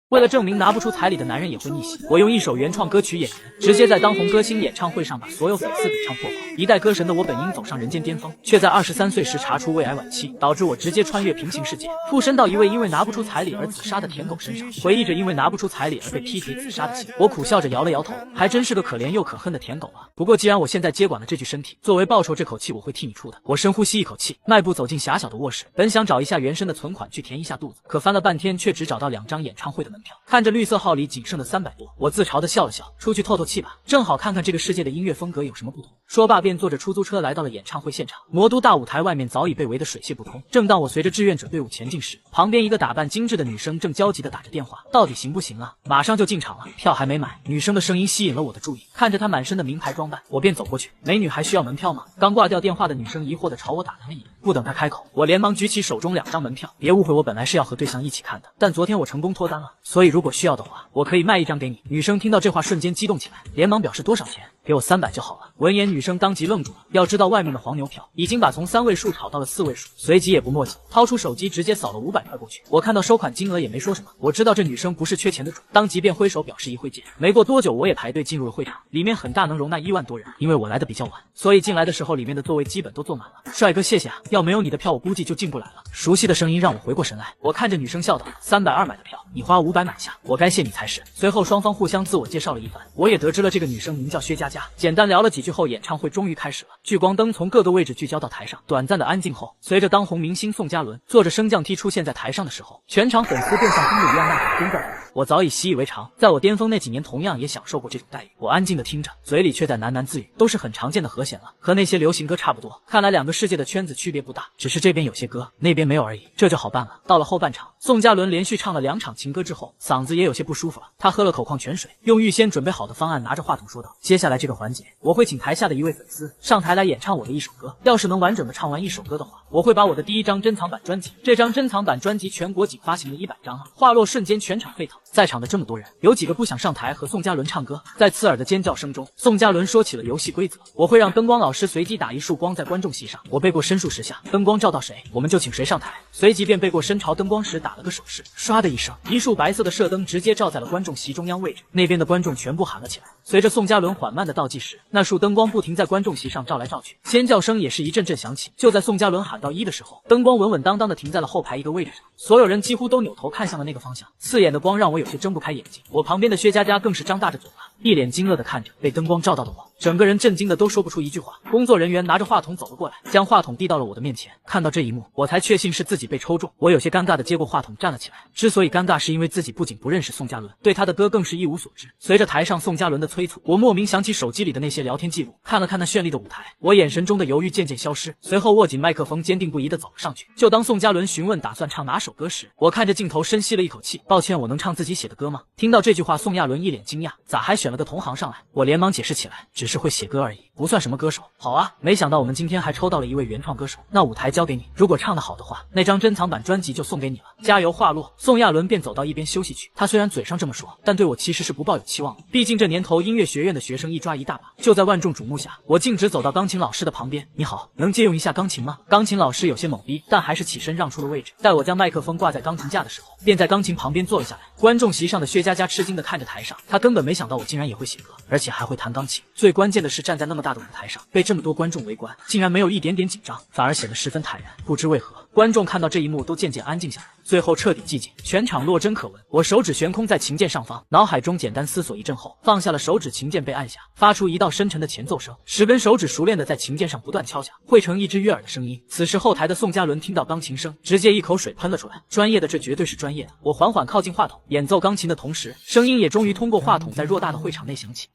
为了证明拿不出彩礼的男人也会逆袭，我用一首原创歌曲演员，直接在当红歌星演唱会上把所有粉丝给唱破防。一代歌神的我本应走上人间巅峰，却在23岁时查出胃癌晚期，导致我直接穿越平行世界，附身到一位因为拿不出彩礼而自杀的舔狗身上。回忆着因为拿不出彩礼而被劈腿自杀的情，我苦笑着摇了摇头，还真是个可怜又可恨的舔狗啊。不过既然我现在接管了这具身体，作为报酬，这口气我会替你出的。我深呼吸一口气，迈步走进狭小的卧室，本想找一下原身的存款去填一下肚子，可翻了半天却只找到2张演唱会的门票。看着绿色号里仅剩的300多，我自嘲的笑了笑，出去透透气吧，正好看看这个世界的音乐风格有什么不同。说罢便坐着出租车来到了演唱会现场。魔都大舞台外面早已被围得水泄不通，正当我随着志愿者队伍前进时，旁边一个打扮精致的女生正焦急地打着电话，到底行不行啊？马上就进场了，票还没买。女生的声音吸引了我的注意，看着她满身的名牌装扮，我便走过去。美女还需要门票吗？刚挂掉电话的女生疑惑地朝我打量了一眼，不等她开口，我连忙举起手中2张门票。别误会，我本来是要和对象一起看的，但昨天我成功脱单了，所以如果需要的话，我可以卖1张给你。女生听到这话瞬间激动起来，连忙表示多少钱？给我300就好了。闻言，女生当即愣住了。要知道外面的黄牛票已经把从3位数炒到了4位数，随即也不墨迹，掏出手机直接扫了500块过去。我看到收款金额也没说什么，我知道这女生不是缺钱的主，当即便挥手表示一会见。没过多久，我也排队进入了会场，里面很大，能容纳1万多人。因为我来的比较晚，所以进来的时候里面的座位基本都坐满了。帅哥，谢谢啊，要没有你的票，我估计就进不来了。熟悉的声音让我回过神来，我看着女生笑道：320买的票，你花500买下，我该谢你才是。随后双方互相自我介绍了一番，我也得知了这个女生名叫薛佳佳。简单聊了几句后，演唱会终于开始了。聚光灯从各个位置聚焦到台上，短暂的安静后，随着当红明星宋佳伦坐着升降梯出现在台上的时候，全场粉丝便像疯了一样呐喊跟着。我早已习以为常，在我巅峰那几年同样也享受过这种待遇。我安静的听着，嘴里却在喃喃自语，都是很常见的和弦了，和那些流行歌差不多。看来2个世界的圈子区别不大，只是这边有些歌，那边没有而已，这就好办了。到了后半场，宋佳伦连续唱了2场情歌之后，嗓子也有些不舒服了。他喝了口矿泉水，用预先准备好的方案拿着话筒说道：接下来这个环节，我会请台下的一位粉丝上台来演唱我的一首歌。要是能完整的唱完一首歌的话，我会把我的第1张珍藏版专辑，这张珍藏版专辑全国仅发行了100张啊！话落瞬间，全场沸腾。在场的这么多人，有几个不想上台和宋佳伦唱歌？在刺耳的尖叫声中，宋佳伦说起了游戏规则：我会让灯光老师随机打一束光在观众席上，我背过申数10下，灯光照到谁，我们就请谁上台。随即便背过身朝灯光时打了个手势，唰的一声，一束白色的射灯直接照在了观众席中央位置，那边的观众全部喊了起来。随着宋佳伦缓慢的倒计时，那束灯光不停在观众席上照来照去，尖叫声也是一阵阵响起。就在宋佳伦喊到1的时候，灯光稳稳当当的停在了后排一个位置上，所有人几乎都扭头看向了那个方向。刺眼的光让我有些睁不开眼睛，我旁边的薛佳佳更是张大着嘴巴，一脸惊愕的看着被灯光照到的我，整个人震惊的都说不出一句话。工作人员拿着话筒走了过来，将话筒递到了我的面前。看到这一幕，我才确信是自己被抽中。我有些尴尬的接过话筒站了起来。之所以尴尬，是因为自己不仅不认识宋佳伦，对他的歌更是一无所知。随着台上宋佳伦的催促，我莫名想起手机里的那些聊天记录，看了看那绚丽的舞台，我眼神中的犹豫渐渐消失，随后握紧麦克风，坚定不移地走了上去。就当宋佳伦询问打算唱哪首歌时，我看着镜头深吸了一口气，抱歉，我能唱自己写的歌吗？听到这句话，宋亚伦一脸惊讶，咋还选了个同行上来？我连忙解释起来，只是会写歌而已，不算什么歌手。好啊，没想到我们今天还抽到了一位原创歌手，那舞台交给你，如果唱得好的话，那张珍藏版专辑就送给你了，加油！话落，宋亚伦便走到一边休息区。他虽然嘴上这么说，但对我其实是不抱有期望的，毕竟这年头音乐学院的学生一抓一大把。就在万众瞩目下，我径直走到钢琴老师的旁边。你好，能借用一下钢琴吗？钢琴老师有些懵逼，但还是起身让出了位置。待我将麦克风挂在钢琴架的时候，便在钢琴旁边坐了下来。观众席上的薛佳佳吃惊地看着台上，她根本没想到我竟然也会写歌，而且还会弹钢琴。最关键的是，站在那么大的舞台上，被这么多观众围观，竟然没有一点点紧张，反而显得十分坦然。不知为何，观众看到这一幕都渐渐安静下来，最后彻底寂静，全场落针可闻。我手指悬空在琴键上方，脑海中简单思索一阵后，放下了手指，琴键被按下，发出一道深沉的前奏声，10根手指熟练的在琴键上不断敲响，汇成一支悦耳的声音。此时后台的宋佳伦听到钢琴声，直接一口水喷了出来。专业的，这绝对是专业的。我缓缓靠近话筒，演奏钢琴的同时，声音也终于通过话筒在偌大的会场内响起。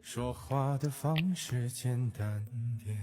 说话的方式简单点，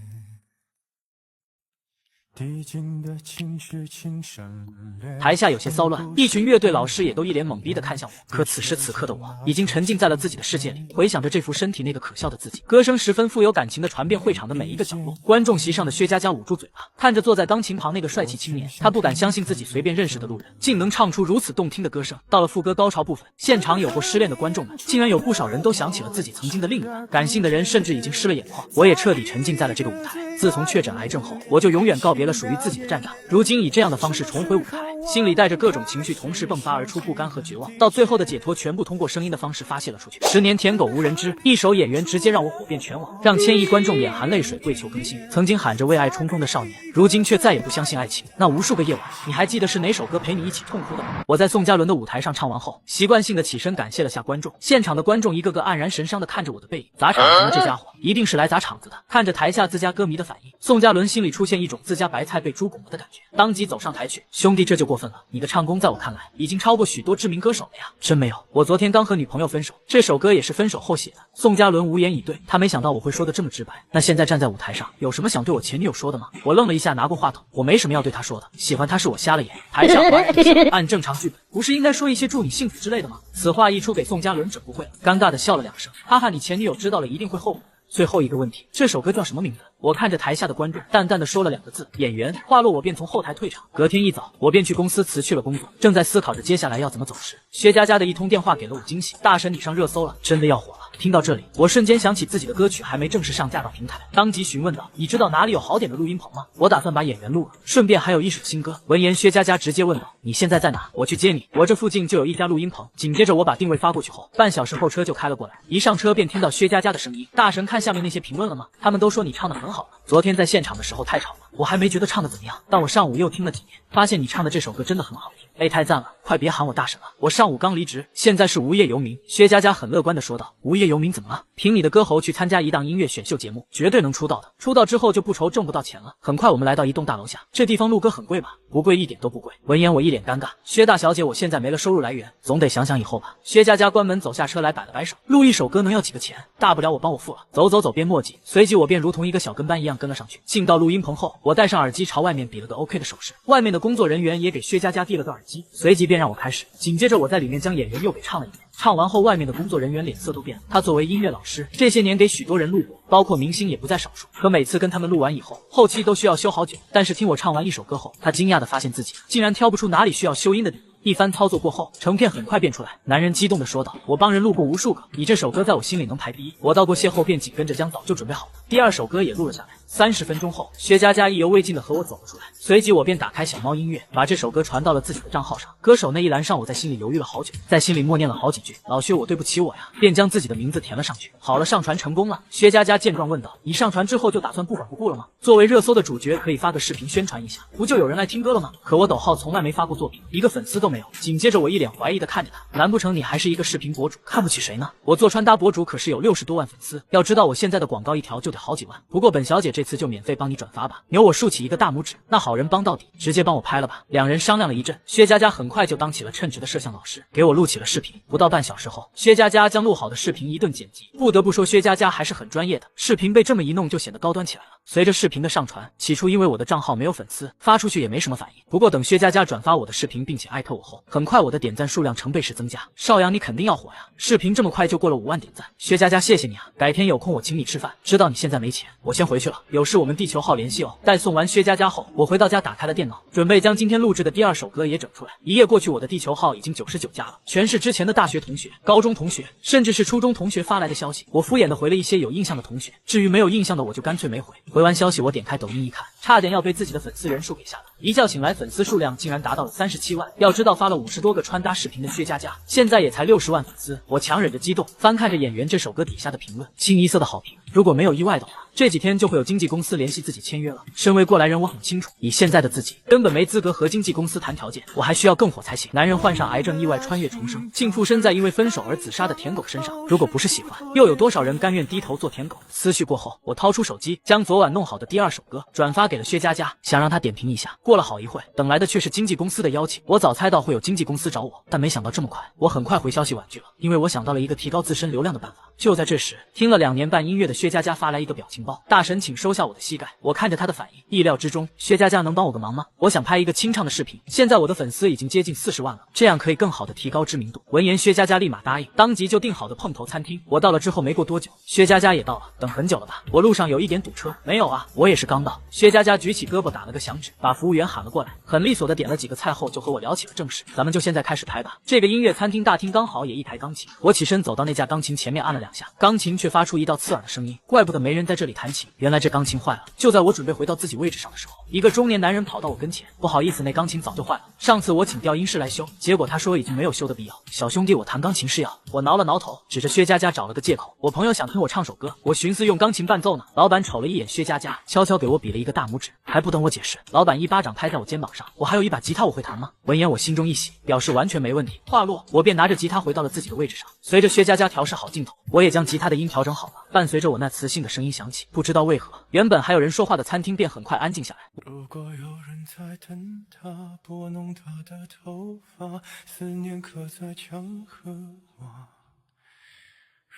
递进的情绪请省略。台下有些骚乱，一群乐队老师也都一脸懵逼地看向我。可此时此刻的我，已经沉浸在了自己的世界里，回想着这副身体那个可笑的自己。歌声十分富有感情地传遍会场的每一个角落。观众席上的薛佳佳捂住嘴巴，看着坐在钢琴旁那个帅气青年，他不敢相信自己随便认识的路人，竟能唱出如此动听的歌声。到了副歌高潮部分，现场有过失恋的观众们，竟然有不少人都想起了自己曾经的另一半，感性的人甚至已经湿了眼眶。我也彻底沉浸在了这个舞台。自从确诊癌症后，我就永远告别了属于自己的战场，如今以这样的方式重回舞台，心里带着各种情绪同时迸发而出，不甘和绝望，到最后的解脱全部通过声音的方式发泄了出去。10年舔狗无人知，一手演员直接让我火遍全网，让千亿观众眼含泪水跪求更新。曾经喊着为爱冲锋的少年，如今却再也不相信爱情。那无数个夜晚，你还记得是哪首歌陪你一起痛哭的吗？我在宋嘉伦的舞台上唱完后，习惯性的起身感谢了下观众。现场的观众一个个黯然神伤的看着我的背影，砸场子呢，这家伙一定是来砸场子的。看着台下自家歌迷的反应，宋嘉伦心里出现一种自家白菜被猪拱了的感觉，当即走上台去，兄弟这就过分了，你的唱功在我看来已经超过许多知名歌手了呀。真没有，我昨天刚和女朋友分手，这首歌也是分手后写的。宋嘉伦无言以对，他没想到我会说的这么直白。那现在站在舞台上，有什么想对我前女友说的吗？我愣了一下，拿过话筒，我没什么要对她说的，喜欢她是我瞎了眼。台上哗然一声，按正常剧本不是应该说一些祝你幸福之类的吗？此话一出，给宋嘉伦整不会了，尴尬的笑了2声，哈哈，你前女友知道了一定会后悔。最后一个问题，这首歌叫什么名字？我看着台下的观众，淡淡的说了2个字：演员。话落，我便从后台退场。隔天一早，我便去公司辞去了工作，正在思考着接下来要怎么走时，薛佳佳的一通电话给了我惊喜：大神你上热搜了，真的要火了。听到这里，我瞬间想起自己的歌曲还没正式上架到平台，当即询问道：你知道哪里有好点的录音棚吗？我打算把演员录了，顺便还有一首新歌。闻言，薛佳佳直接问道：你现在在哪？我去接你，我这附近就有一家录音棚。紧接着我把定位发过去后，半小时后车就开了过来，一上车便听到薛佳佳的声音：大神看下面那些评论了吗？他们都说你唱的很好了，昨天在现场的时候太吵了，我还没觉得唱的怎么样，但我上午又听了几遍，发现你唱的这首歌真的很好听。太赞了，快别喊我大神了，我上午刚离职，现在是无业游民。薛佳佳很乐观的说道：无业游民怎么了？凭你的歌喉去参加一档音乐选秀节目，绝对能出道的，出道之后就不愁挣不到钱了。很快我们来到一栋大楼下，这地方录歌很贵吧？不贵，一点都不贵。闻言我一脸尴尬，薛大小姐，我现在没了收入来源，总得想想以后吧。薛佳佳关门走下车来，摆了摆手，录一首歌能要几个钱？大不了我帮我付了。走走走，边墨迹。随即我便如同一个小跟班一样跟了上去。进到录音棚后，我戴上耳机朝外面比了个 OK 的手势，外面的工作人员也给薛佳佳递了个耳机，随即便让我开始。紧接着我在里面将演员又给唱了一遍。唱完后，外面的工作人员脸色都变了。他作为音乐老师，这些年给许多人录过，包括明星也不在少数。可每次跟他们录完以后，后期都需要修好久。但是听我唱完一首歌后，他惊讶地发现自己竟然挑不出哪里需要修音的地方。一番操作过后，成片很快便出来。男人激动地说道：我帮人录过无数个，你这首歌在我心里能排第一。我道过谢后，便紧跟着将早就准备好的第2首歌也录了下来。30分钟后，薛佳佳意犹未尽的和我走了出来，随即我便打开小猫音乐，把这首歌传到了自己的账号上。歌手那一栏上，我在心里犹豫了好久，在心里默念了好几句：老薛，我对不起我呀，便将自己的名字填了上去。好了，上传成功了。薛佳佳见状问道：你上传之后就打算不管不顾了吗？作为热搜的主角，可以发个视频宣传一下，不就有人来听歌了吗？可我抖号从来没发过作品，一个粉丝都没有。紧接着我一脸怀疑的看着他，难不成你还是一个视频博主，看不起谁呢？我做穿搭博主可是有60多万粉丝，要知道我现在的广告一条就得好几万。不过本小姐这次就免费帮你转发吧。牛我竖起一个大拇指，那好人帮到底，直接帮我拍了吧。2人商量了一阵，薛佳佳很快就当起了称职的摄像老师，给我录起了视频。不到半小时后，薛佳佳将录好的视频一顿剪辑，不得不说薛佳佳还是很专业的，视频被这么一弄就显得高端起来了。随着视频的上传，起初因为我的账号没有粉丝，发出去也没什么反应。不过等薛佳佳转发我的视频并且艾特我后，很快我的点赞数量成倍式增加。少阳你肯定要火呀，视频这么快就过了5万点赞。薛佳佳谢谢你啊，改天有空我请你吃饭。知道你现在没钱，我先回去了，有事我们地球号联系哦。待送完薛佳佳后，我回到家打开了电脑，准备将今天录制的第2首歌也整出来。一夜过去，我的地球号已经99加了，全是之前的大学同学、高中同学，甚至是初中同学发来的消息。我敷衍的回了一些有印象的同学，至于没有印象的我就干脆没回。回完消息，我点开抖音一看，差点要被自己的粉丝人数给吓到。一觉醒来，粉丝数量竟然达到了37万。要知道发了50多个穿搭视频的薛佳佳，现在也才60万粉丝。我强忍着激动，翻看着演员这首歌底下的评论，清一色的好评。如果没有意外的话，这几天就会有经纪公司联系自己签约了。身为过来人，我很清楚，以现在的自己根本没资格和经纪公司谈条件，我还需要更火才行。男人患上癌症意外穿越重生，竟附身在因为分手而自杀的舔狗身上，如果不是喜欢，又有多少人甘愿低头做舔狗？思绪过后，我掏出手机，将昨晚弄好的第2首歌转发给了薛佳佳，想让她点评一下。过了好一会，等来的却是经纪公司的邀请。我早猜到会有经纪公司找我，但没想到这么快。我很快回消息婉拒了，因为我想到了一个提高自身流量的办法。就在这时，听了2年半音乐的薛佳佳发来一个表情包：大神请收下我的膝盖。我看着她的反应，意料之中。薛佳佳能帮我个忙吗？我想拍一个清唱的视频，现在我的粉丝已经接近40万了，这样可以更好的提高知名度。闻言，薛佳佳立马答应，当即就订好的碰头餐厅。我到了之后没过多久，薛佳佳也到了。等很久了吧？我路上有一点堵车。没有啊，我也是刚到。薛佳佳举起胳膊打了个响指，把服务员喊了过来，很利索的点了几个菜后就和我聊起了正事。咱们就现在开始拍吧。这个音乐餐厅大厅刚好也一台钢琴，我起身走到那架钢琴前面按了2 2下，钢琴却发出一道刺耳的声音，怪不得没人在这里弹琴，原来这钢琴坏了。就在我准备回到自己位置上的时候，一个中年男人跑到我跟前，不好意思，那钢琴早就坏了，上次我请调音师来修，结果他说已经没有修的必要。小兄弟，我弹钢琴是要……我挠了挠头，指着薛佳佳找了个借口，我朋友想听我唱首歌，我寻思用钢琴伴奏呢。老板瞅了一眼薛佳佳，悄悄给我比了一个大拇指，还不等我解释，老板一巴掌拍在我肩膀上，我还有一把吉他我会弹吗？闻言我心中一喜，表示完全没问题。话落，我便拿着吉他回到了自己的位置上，随着薛佳佳调试好镜头，我也将吉他的音调整好了，伴随着我那磁性的声音响起，不知道为何，原本还有人说话的餐厅便很快安静下来。如果有人在等他，拨弄他的头发，思念刻在墙和瓦。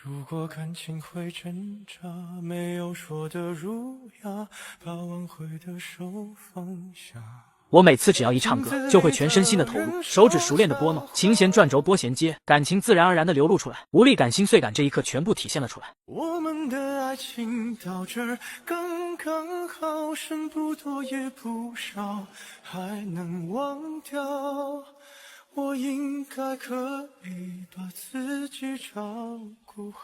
如果感情会挣扎，没有说的儒雅，把挽回的手放下。我每次只要一唱歌，就会全身心的投入，手指熟练的拨弄，琴弦转轴拨弦接，感情自然而然的流露出来，无力感心碎感这一刻全部体现了出来。我们的爱情到这儿刚刚好，剩不多也不少，还能忘掉。我应该可以把自己照顾好。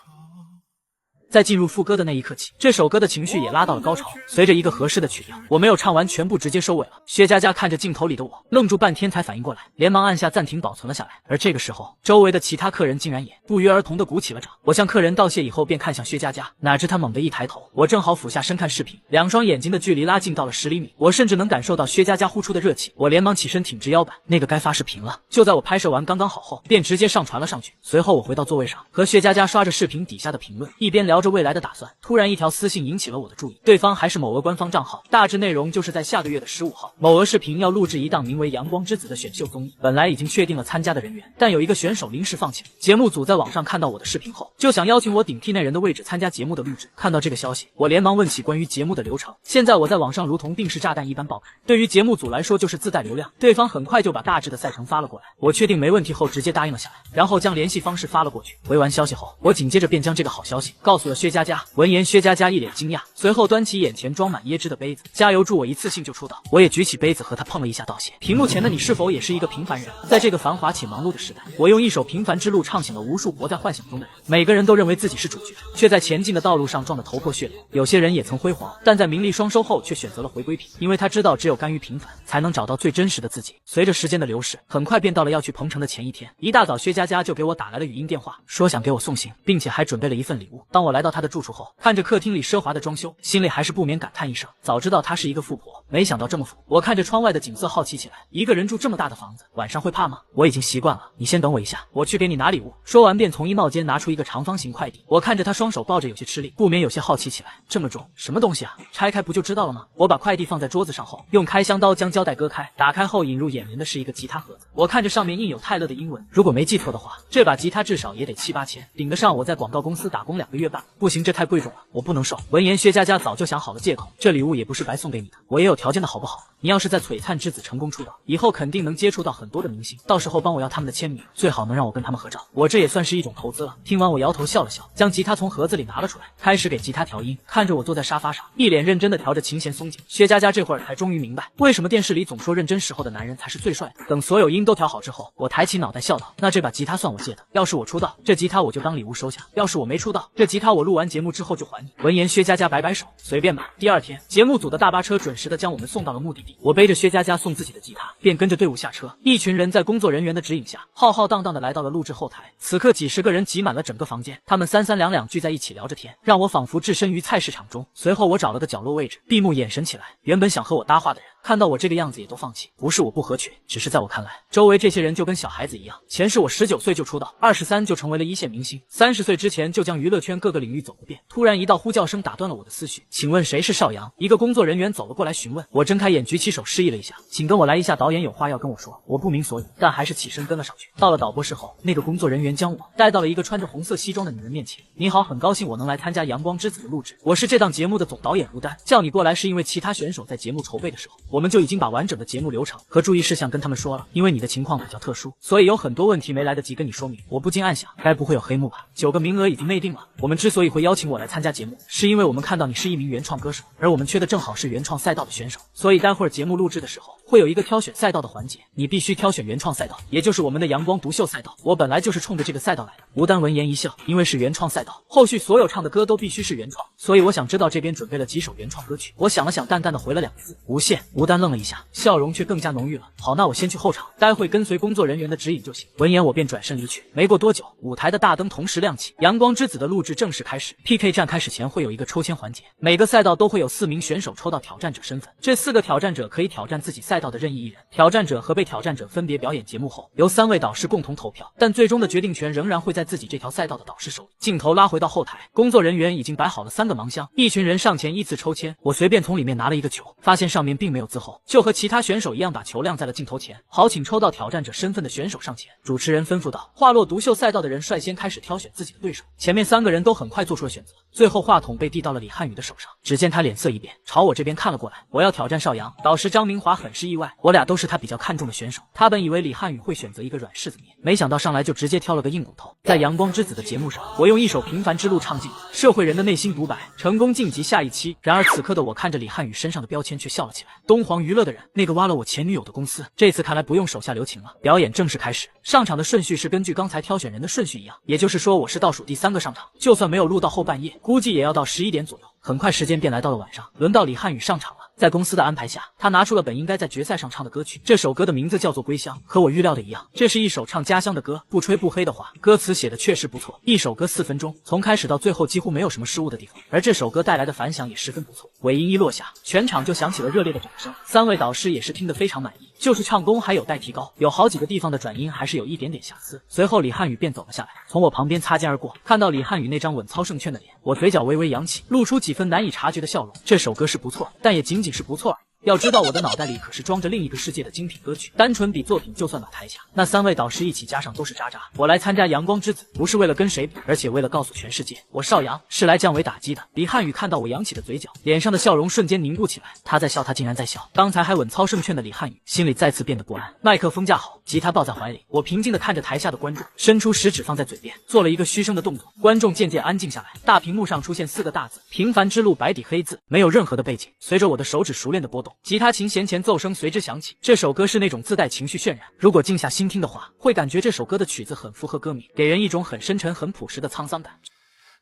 在进入副歌的那一刻起，这首歌的情绪也拉到了高潮。随着一个合适的曲调，我没有唱完全部直接收尾了。薛佳佳看着镜头里的我，愣住半天才反应过来，连忙按下暂停保存了下来。而这个时候，周围的其他客人竟然也不约而同的鼓起了掌。我向客人道谢以后，便看向薛佳佳，哪知她猛地一抬头，我正好俯下身看视频，两双眼睛的距离拉近到了10厘米，我甚至能感受到薛佳佳呼出的热气。我连忙起身挺直腰板，那个该发视频了。就在我拍摄完刚刚好后，便直接上传了上去。随后我回到座位上，和薛佳佳刷着视频底下的评论，一边聊着未来的打算。突然一条私信引起了我的注意，对方还是某鹅官方账号，大致内容就是在下个月的15号，某鹅视频要录制一档名为《阳光之子》的选秀综艺，本来已经确定了参加的人员，但有一个选手临时放弃了。节目组在网上看到我的视频后，就想邀请我顶替那人的位置参加节目的录制。看到这个消息，我连忙问起关于节目的流程。现在我在网上如同定时炸弹一般爆开，对于节目组来说就是自带流量。对方很快就把大致的赛程发了过来，我确定没问题后直接答应了下来，然后将联系方式发了过去。回完消息后，我紧接着便将这个好消息告诉了薛佳佳。闻言，薛佳佳一脸惊讶，随后端起眼前装满椰汁的杯子，加油祝我一次性就出道。我也举起杯子和他碰了一下道谢。屏幕前的你是否也是一个平凡人？在这个繁华且忙碌的时代，我用一首平凡之路唱醒了无数活在幻想中的人。每个人都认为自己是主角，却在前进的道路上撞得头破血流。有些人也曾辉煌，但在名利双收后却选择了回归品，因为他知道只有甘于平凡，才能找到最真实的自己。随着时间的流逝，很快便到了要去鹏城的前一天。一大早，薛佳佳就给我打来了语音电话，说想给我送行，并且还准备了一份礼物。当我来到她的住处后，看着客厅里奢华的装修，心里还是不免感叹一声，早知道她是一个富婆，没想到这么富。我看着窗外的景色好奇起来，一个人住这么大的房子，晚上会怕吗？我已经习惯了，你先等我一下，我去给你拿礼物。说完便从衣帽间拿出一个长方形快递，我看着他双手抱着有些吃力，不免有些好奇起来，这么重，什么东西啊？拆开不就知道了吗？我把快递放在桌子上后，用开箱刀将胶带割开，打开后引入眼帘的是一个吉他盒子。我看着上面印有泰勒的英文，如果没记错的话，这把吉他至少也得7、8千，顶得上我在广告公司打工2个月半。不行，这太贵重了，我不能收。闻言，薛佳佳早就想好了借口，这礼物也不是白送给你的，我也有条件的好不好？你要是在璀璨之子成功出道，以后肯定能接触到很多的明星，到时候帮我要他们的签名，最好能让我跟他们合照，我这也算是一种投资了。听完我摇头笑了笑，将吉他从盒子里拿了出来，开始给吉他调音。看着我坐在沙发上，一脸认真的调着琴弦松紧，薛佳佳这会儿才终于明白，为什么电视里总说认真时候的男人才是最帅的。等所有音都调好之后，我抬起脑袋笑道，那这把吉他算我借的，要是我出道，这吉他我就当礼物收下，要是我没出道，这吉他我录完节目之后就还你。闻言，薛佳佳摆摆手，随便吧。第二天，节目组的大巴车准时的将我们送到了目的地，我背着薛佳佳送自己的吉他，便跟着队伍下车。一群人在工作人员的指引下，浩浩荡荡的来到了录制后台。此刻几十个人挤满了整个房间，他们三三两两聚在一起聊着天，让我仿佛置身于菜市场中。随后我找了个角落位置，闭目养神起来。原本想和我搭话的人，看到我这个样子也都放弃，不是我不合群，只是在我看来，周围这些人就跟小孩子一样。前世我19岁就出道，23就成为了1线明星，30岁之前就将娱乐圈各个领域走个遍。突然一道呼叫声打断了我的思绪，请问谁是邵阳？一个工作人员走了过来询问。我睁开眼，举起手示意了一下，请跟我来一下，导演有话要跟我说。我不明所以，但还是起身跟了上去。到了导播室后，那个工作人员将我带到了一个穿着红色西装的女人面前。你好，很高兴我能来参加《阳光之子》的录制，我是这档节目的总导演吴丹，叫你过来是因为其他选手在节目筹备的时候，我们就已经把完整的节目流程和注意事项跟他们说了。因为你的情况比较特殊，所以有很多问题没来得及跟你说明。我不禁暗想，该不会有黑幕吧？9个名额已经内定了。我们之所以会邀请我来参加节目，是因为我们看到你是一名原创歌手，而我们缺的正好是原创赛道的选手。所以待会儿节目录制的时候，会有一个挑选赛道的环节，你必须挑选原创赛道，也就是我们的阳光独秀赛道。我本来就是冲着这个赛道来的。吴丹闻言一笑，因为是原创赛道，后续所有唱的歌都必须是原创，所以我想知道这边准备了几首原创歌曲。我想了想，淡淡的回了2个字：无限。吴丹愣了一下，笑容却更加浓郁了。好，那我先去后场，待会跟随工作人员的指引就行。闻言我便转身离去。没过多久，舞台的大灯同时亮起，阳光之子的录制正式开始。PK 战开始前会有一个抽签环节，每个赛道都会有4名选手抽到挑战者身份，这4个挑战者可以挑战自己赛道的任意一人。挑战者和被挑战者分别表演节目后，由3位导师共同投票，但最终的决定权仍然会在自己这条赛道的导师手里。镜头拉回到后台，工作人员已经摆好了3个盲箱，一群人上前依次抽签。我随便从里面拿了一个球，发现上面并没有字后，就和其他选手一样把球晾在了镜头前。好，请抽到挑战者身份的选手上前。主持人吩咐道。话落独秀赛道的人率先开始挑选自己的对手，前面3个人都很快做出了选择，最后话筒被递到了李汉宇的手上。只见他脸色一变，朝我这边看了过来。我要挑战邵阳。导师张明华很是意外，我俩都是他比较看重的选手，他本以为李汉宇会选择一个软柿子捏，没想到上来就直接挑了个硬骨头。在阳光之子的节目上，我用一首平凡之路唱尽社会人的内心独白，成功晋级下一期。然而此刻的我看着李汉宇身上的标签却笑了起来。东皇娱乐的人，那个挖了我前女友的公司，这次看来不用手下留情了。表演正式开始，上场的顺序是根据刚才挑选人的顺序一样，也就是说我是倒数第3个上场，就算没有录到后半夜，估计也要到11点左右。很快时间便来到了晚上，轮到李汉宇上场了。在公司的安排下，他拿出了本应该在决赛上唱的歌曲，这首歌的名字叫做《归乡》。和我预料的一样，这是一首唱家乡的歌，不吹不黑的话，歌词写的确实不错。一首歌4分钟，从开始到最后几乎没有什么失误的地方，而这首歌带来的反响也十分不错。尾音一落下，全场就响起了热烈的掌声。3位导师也是听得非常满意，就是唱功还有待提高，有好几个地方的转音还是有一点点瑕疵。随后李汉宇便走了下来，从我旁边擦肩而过，看到李汉宇那张稳操胜券的脸，我嘴角微微扬起，露出几分难以察觉的笑容。这首歌是不错，但也仅仅是不错而已。要知道我的脑袋里可是装着另一个世界的精品歌曲，单纯比作品就算把台下那3位导师一起加上都是渣渣。我来参加阳光之子，不是为了跟谁比，而且为了告诉全世界，我邵阳是来降维打击的。李汉宇看到我扬起的嘴角，脸上的笑容瞬间凝固起来，他在笑，他竟然在笑。刚才还稳操胜券的李汉宇心里再次变得不安。麦克风架好，吉他抱在怀里，我平静地看着台下的观众，伸出食指放在嘴边，做了一个嘘声的动作。观众渐渐安静下来，大屏幕上出现4个大字：平凡之路，白底黑字，没有任何的背景。随着我的手指熟练的拨动，吉他琴弦前奏声随之响起。这首歌是那种自带情绪渲染，如果静下心听的话，会感觉这首歌的曲子很符合歌名，给人一种很深沉很朴实的沧桑感。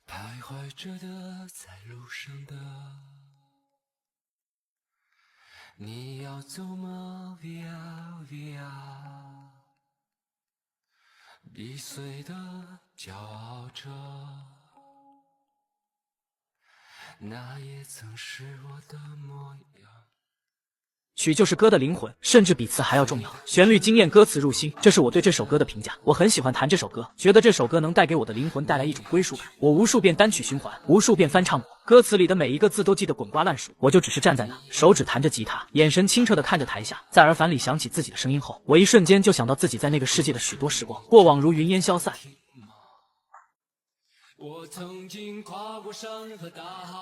徘徊着的，在路上的，你要走吗 ？Via Via， 易碎的骄傲着，那也曾是我的模样。曲就是歌的灵魂，甚至比词还要重要。旋律惊艳，歌词入心，这是我对这首歌的评价。我很喜欢弹这首歌，觉得这首歌能带给我的灵魂带来一种归属感。我无数遍单曲循环，无数遍翻唱过，歌词里的每一个字都记得滚瓜烂熟。我就只是站在那，手指弹着吉他，眼神清澈地看着台下。在耳返里响起自己的声音后，我一瞬间就想到自己在那个世界的许多时光，过往如云烟消散。我曾经跨过山和大海，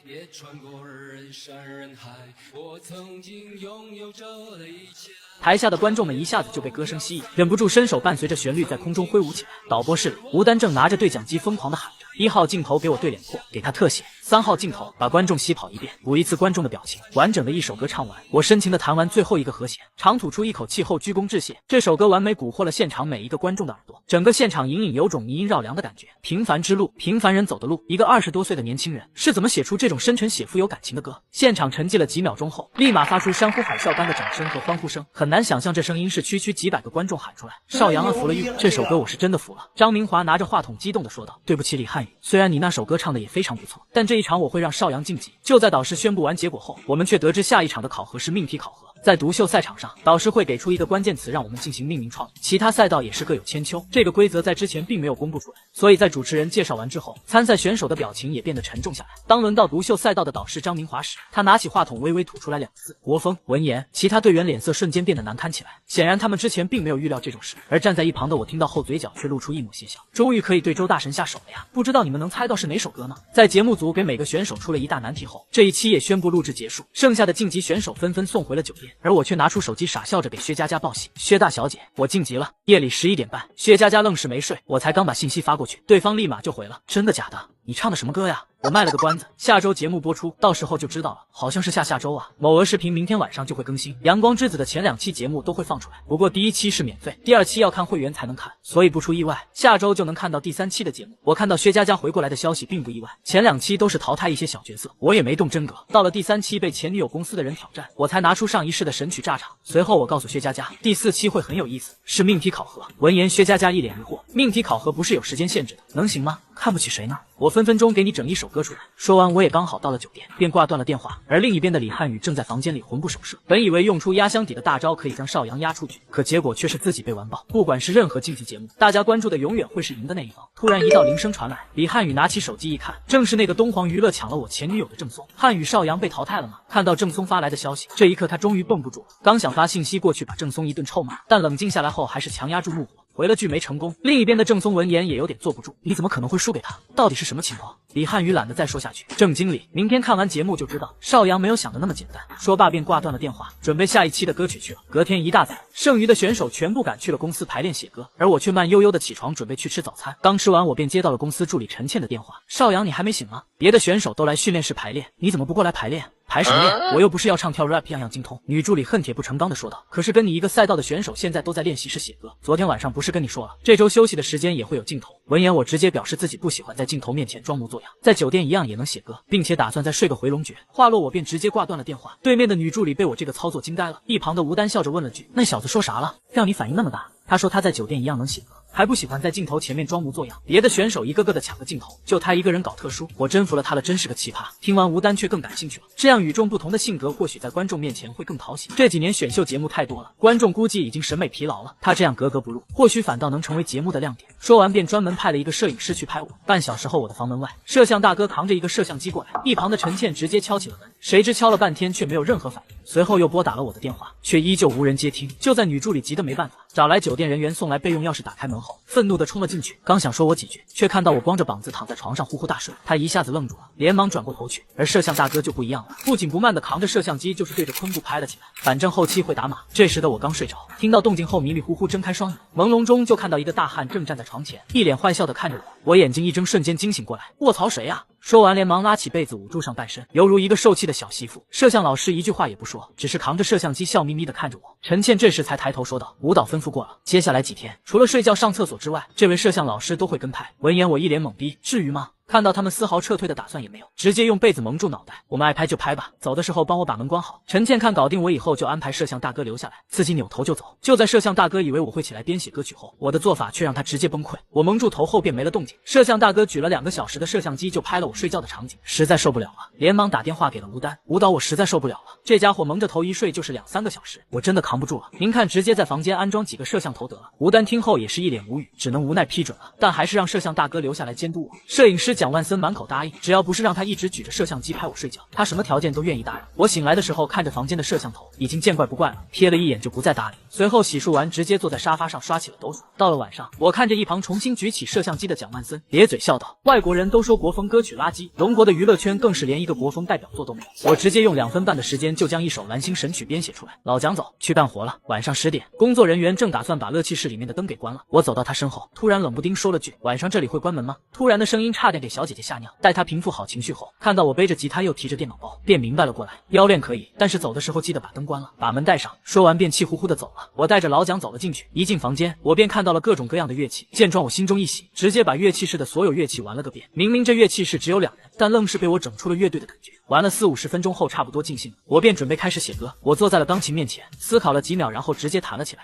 也穿过人山人海，我曾经拥有着的一切。台下的观众们一下子就被歌声吸引，忍不住伸手伴随着旋律在空中挥舞起来。导播室里，吴丹正拿着对讲机疯狂地喊着：1号镜头给我对脸破，给他特写；3号镜头把观众洗跑一遍，补一次观众的表情。完整的一首歌唱完，我深情地弹完最后一个和弦，长吐出一口气后鞠躬致谢。这首歌完美蛊惑了现场每一个观众的耳朵，整个现场隐隐有种迷音绕梁的感觉。平凡之路，平凡人走的路，一个20多岁的年轻人是怎么写出这种深沉写富有感情的歌？现场沉寂了几秒钟后，立马发出山呼海啸般的掌声和欢呼声。很难想象这声音是区区几百个观众喊出来。邵阳服了一这首歌我是真的服了。张明华拿着话筒激动地说道：“对不起李汉宇，虽然你那首歌唱的也非常不错，但这一场我会让邵阳晋级。”就在导师宣布完结果后，我们却得知下一场的考核是命题考核。在独秀赛场上，导师会给出一个关键词让我们进行命名创意，其他赛道也是各有千秋。这个规则在之前并没有公布出来，所以在主持人介绍完之后，参赛选手的表情也变得沉重下来。当轮到独秀赛道的导师张明华时，他拿起话筒微微吐出来2个字：国风。闻言，其他队员脸色瞬间变得难堪起来，显然他们之前并没有预料这种事。而站在一旁的我听到后，嘴角却露出一抹窃笑，终于可以对周大神下手了呀！不知道你们能猜到是哪首歌吗？在节目组给每个选手出了一大难题后，这一期也宣布录制结束，剩下的晋级选手纷纷送回了酒店，而我却拿出手机傻笑着给薛佳佳报喜：薛大小姐，我晋级了。夜里11点半，薛佳佳愣是没睡，我才刚把信息发过去，对方立马就回了：真的假的？你唱的什么歌呀？我卖了个关子，下周节目播出，到时候就知道了，好像是下周啊。某鹅视频明天晚上就会更新，阳光之子的前2期节目都会放出来，不过第1期是免费，第2期要看会员才能看，所以不出意外，下周就能看到第3期的节目。我看到薛佳佳回过来的消息并不意外，前2期都是淘汰一些小角色，我也没动真格，到了第3期被前女友公司的人挑战，我才拿出上一世的神曲炸场。随后我告诉薛佳佳，第4期会很有意思，是命题考核。闻言，薛佳佳一脸疑惑，命题考核不是有时间限制的，能行吗？看不起谁呢？我分分钟给你整一首歌出来。说完，我也刚好到了酒店，便挂断了电话。而另一边的李汉宇正在房间里魂不守舍，本以为用出压箱底的大招可以将邵阳压出局，可结果却是自己被完爆。不管是任何竞技节目，大家关注的永远会是赢的那一方。突然一道铃声传来，李汉宇拿起手机一看，正是那个东皇娱乐抢了我前女友的郑松。汉宇，邵阳被淘汰了吗？看到郑松发来的消息，这一刻他终于绷不住了，刚想发信息过去把郑松一顿臭骂，但冷静下来后还是强压住怒火，回了句没成功。另一边的郑松闻言也有点坐不住，你怎么可能会输给他？到底是什么情况？李汉宇懒得再说下去，郑经理，明天看完节目就知道。邵阳没有想的那么简单，说罢便挂断了电话，准备下一期的歌曲去了。隔天一大早，剩余的选手全部赶去了公司排练写歌，而我却慢悠悠的起床准备去吃早餐。刚吃完，我便接到了公司助理陈倩的电话：邵阳，你还没醒吗？别的选手都来训练室排练，你怎么不过来排练？排什么练？我又不是要唱跳 rap 样样精通。女助理恨铁不成钢的说道。可是跟你一个赛道的选手现在都在练习室写歌，昨天晚上不是跟你说了，这周休息的时间也会有镜头。闻言，我直接表示自己不喜欢在镜头面前装模作样，在酒店一样也能写歌，并且打算再睡个回笼觉。话落，我便直接挂断了电话。对面的女助理被我这个操作惊呆了，一旁的吴丹笑着问了句：那小子说啥了，让你反应那么大？他说他在酒店一样能写歌，还不喜欢在镜头前面装模作样。别的选手一个个的抢个镜头，就他一个人搞特殊，我真服了他了，真是个奇葩。听完，吴丹却更感兴趣了，这样与众不同的性格或许在观众面前会更讨喜。这几年选秀节目太多了，观众估计已经审美疲劳了，他这样格格不入，或许反倒能成为节目的亮点。说完便专门派了一个摄影师去拍我。半小时后，我的房门外，摄像大哥扛着一个摄像机过来，一旁的陈倩直接敲起了门，谁知敲了半天却没有任何反应，随后又拨打了我的电话，却依旧无人接听。就在女助理急得没办法，找来酒店人员送来备用钥匙打开门后，愤怒地冲了进去，刚想说我几句，却看到我光着膀子躺在床上呼呼大睡，他一下子愣住了，连忙转过头去。而摄像大哥就不一样了，不紧不慢地扛着摄像机就是对着昆布拍了起来，反正后期会打码。这时的我刚睡着，听到动静后迷迷糊糊睁开双眼，朦胧中就看到一个大汉正站在床前，一脸坏笑地看着我。我眼睛一睁，瞬间惊醒过来，卧槽，谁呀？说完连忙拉起被子捂住上半身，犹如一个受气的小媳妇。摄像老师一句话也不说，只是扛着摄像机笑眯眯地看着我。陈倩这时才抬头说道：舞蹈吩咐过了，接下来几天除了睡觉上厕所之外，这位摄像老师都会跟拍。闻言我一脸懵逼，至于吗？看到他们丝毫撤退的打算也没有，直接用被子蒙住脑袋。我们爱拍就拍吧，走的时候帮我把门关好。陈倩看搞定我以后，就安排摄像大哥留下来，自己扭头就走。就在摄像大哥以为我会起来编写歌曲后，我的做法却让他直接崩溃。我蒙住头后便没了动静，摄像大哥举了2个小时的摄像机就拍了我睡觉的场景，实在受不了了，连忙打电话给了吴丹。舞蹈我实在受不了了，这家伙蒙着头一睡就是2-3个小时，我真的扛不住了。您看，直接在房间安装几个摄像头得了。吴丹听后也是一脸无语，只能无奈批准了，但还是让摄像大哥留下来监督我。摄影师蒋万森满口答应，只要不是让他一直举着摄像机拍我睡觉，他什么条件都愿意答应。我醒来的时候看着房间的摄像头，已经见怪不怪了，瞥了一眼就不再搭理。随后洗漱完，直接坐在沙发上刷起了抖擞。到了晚上，我看着一旁重新举起摄像机的蒋万森，咧嘴笑道：外国人都说国风歌曲垃圾，龙国的娱乐圈更是连一个国风代表作都没有。我直接用2分半的时间就将一首蓝星神曲编写出来。老蒋走，去干活了。晚上10点，工作人员正打算把乐器室里面的灯给关了，我走到他身后，突然冷不丁说了句：晚上这里会关门吗？突然的声音差点给小姐姐吓尿。待她平复好情绪后，看到我背着吉他又提着电脑包，便明白了过来。腰练可以，但是走的时候记得把灯关了，把门带上。说完便气呼呼的走了。我带着老蒋走了进去，一进房间，我便看到了各种各样的乐器。见状我心中一喜，直接把乐器室的所有乐器玩了个遍。明明这乐器室只有2人，但愣是被我整出了乐队的感觉。玩了40-50分钟后，差不多尽兴了，我便准备开始写歌。我坐在了钢琴面前，思考了几秒，然后直接弹了起来。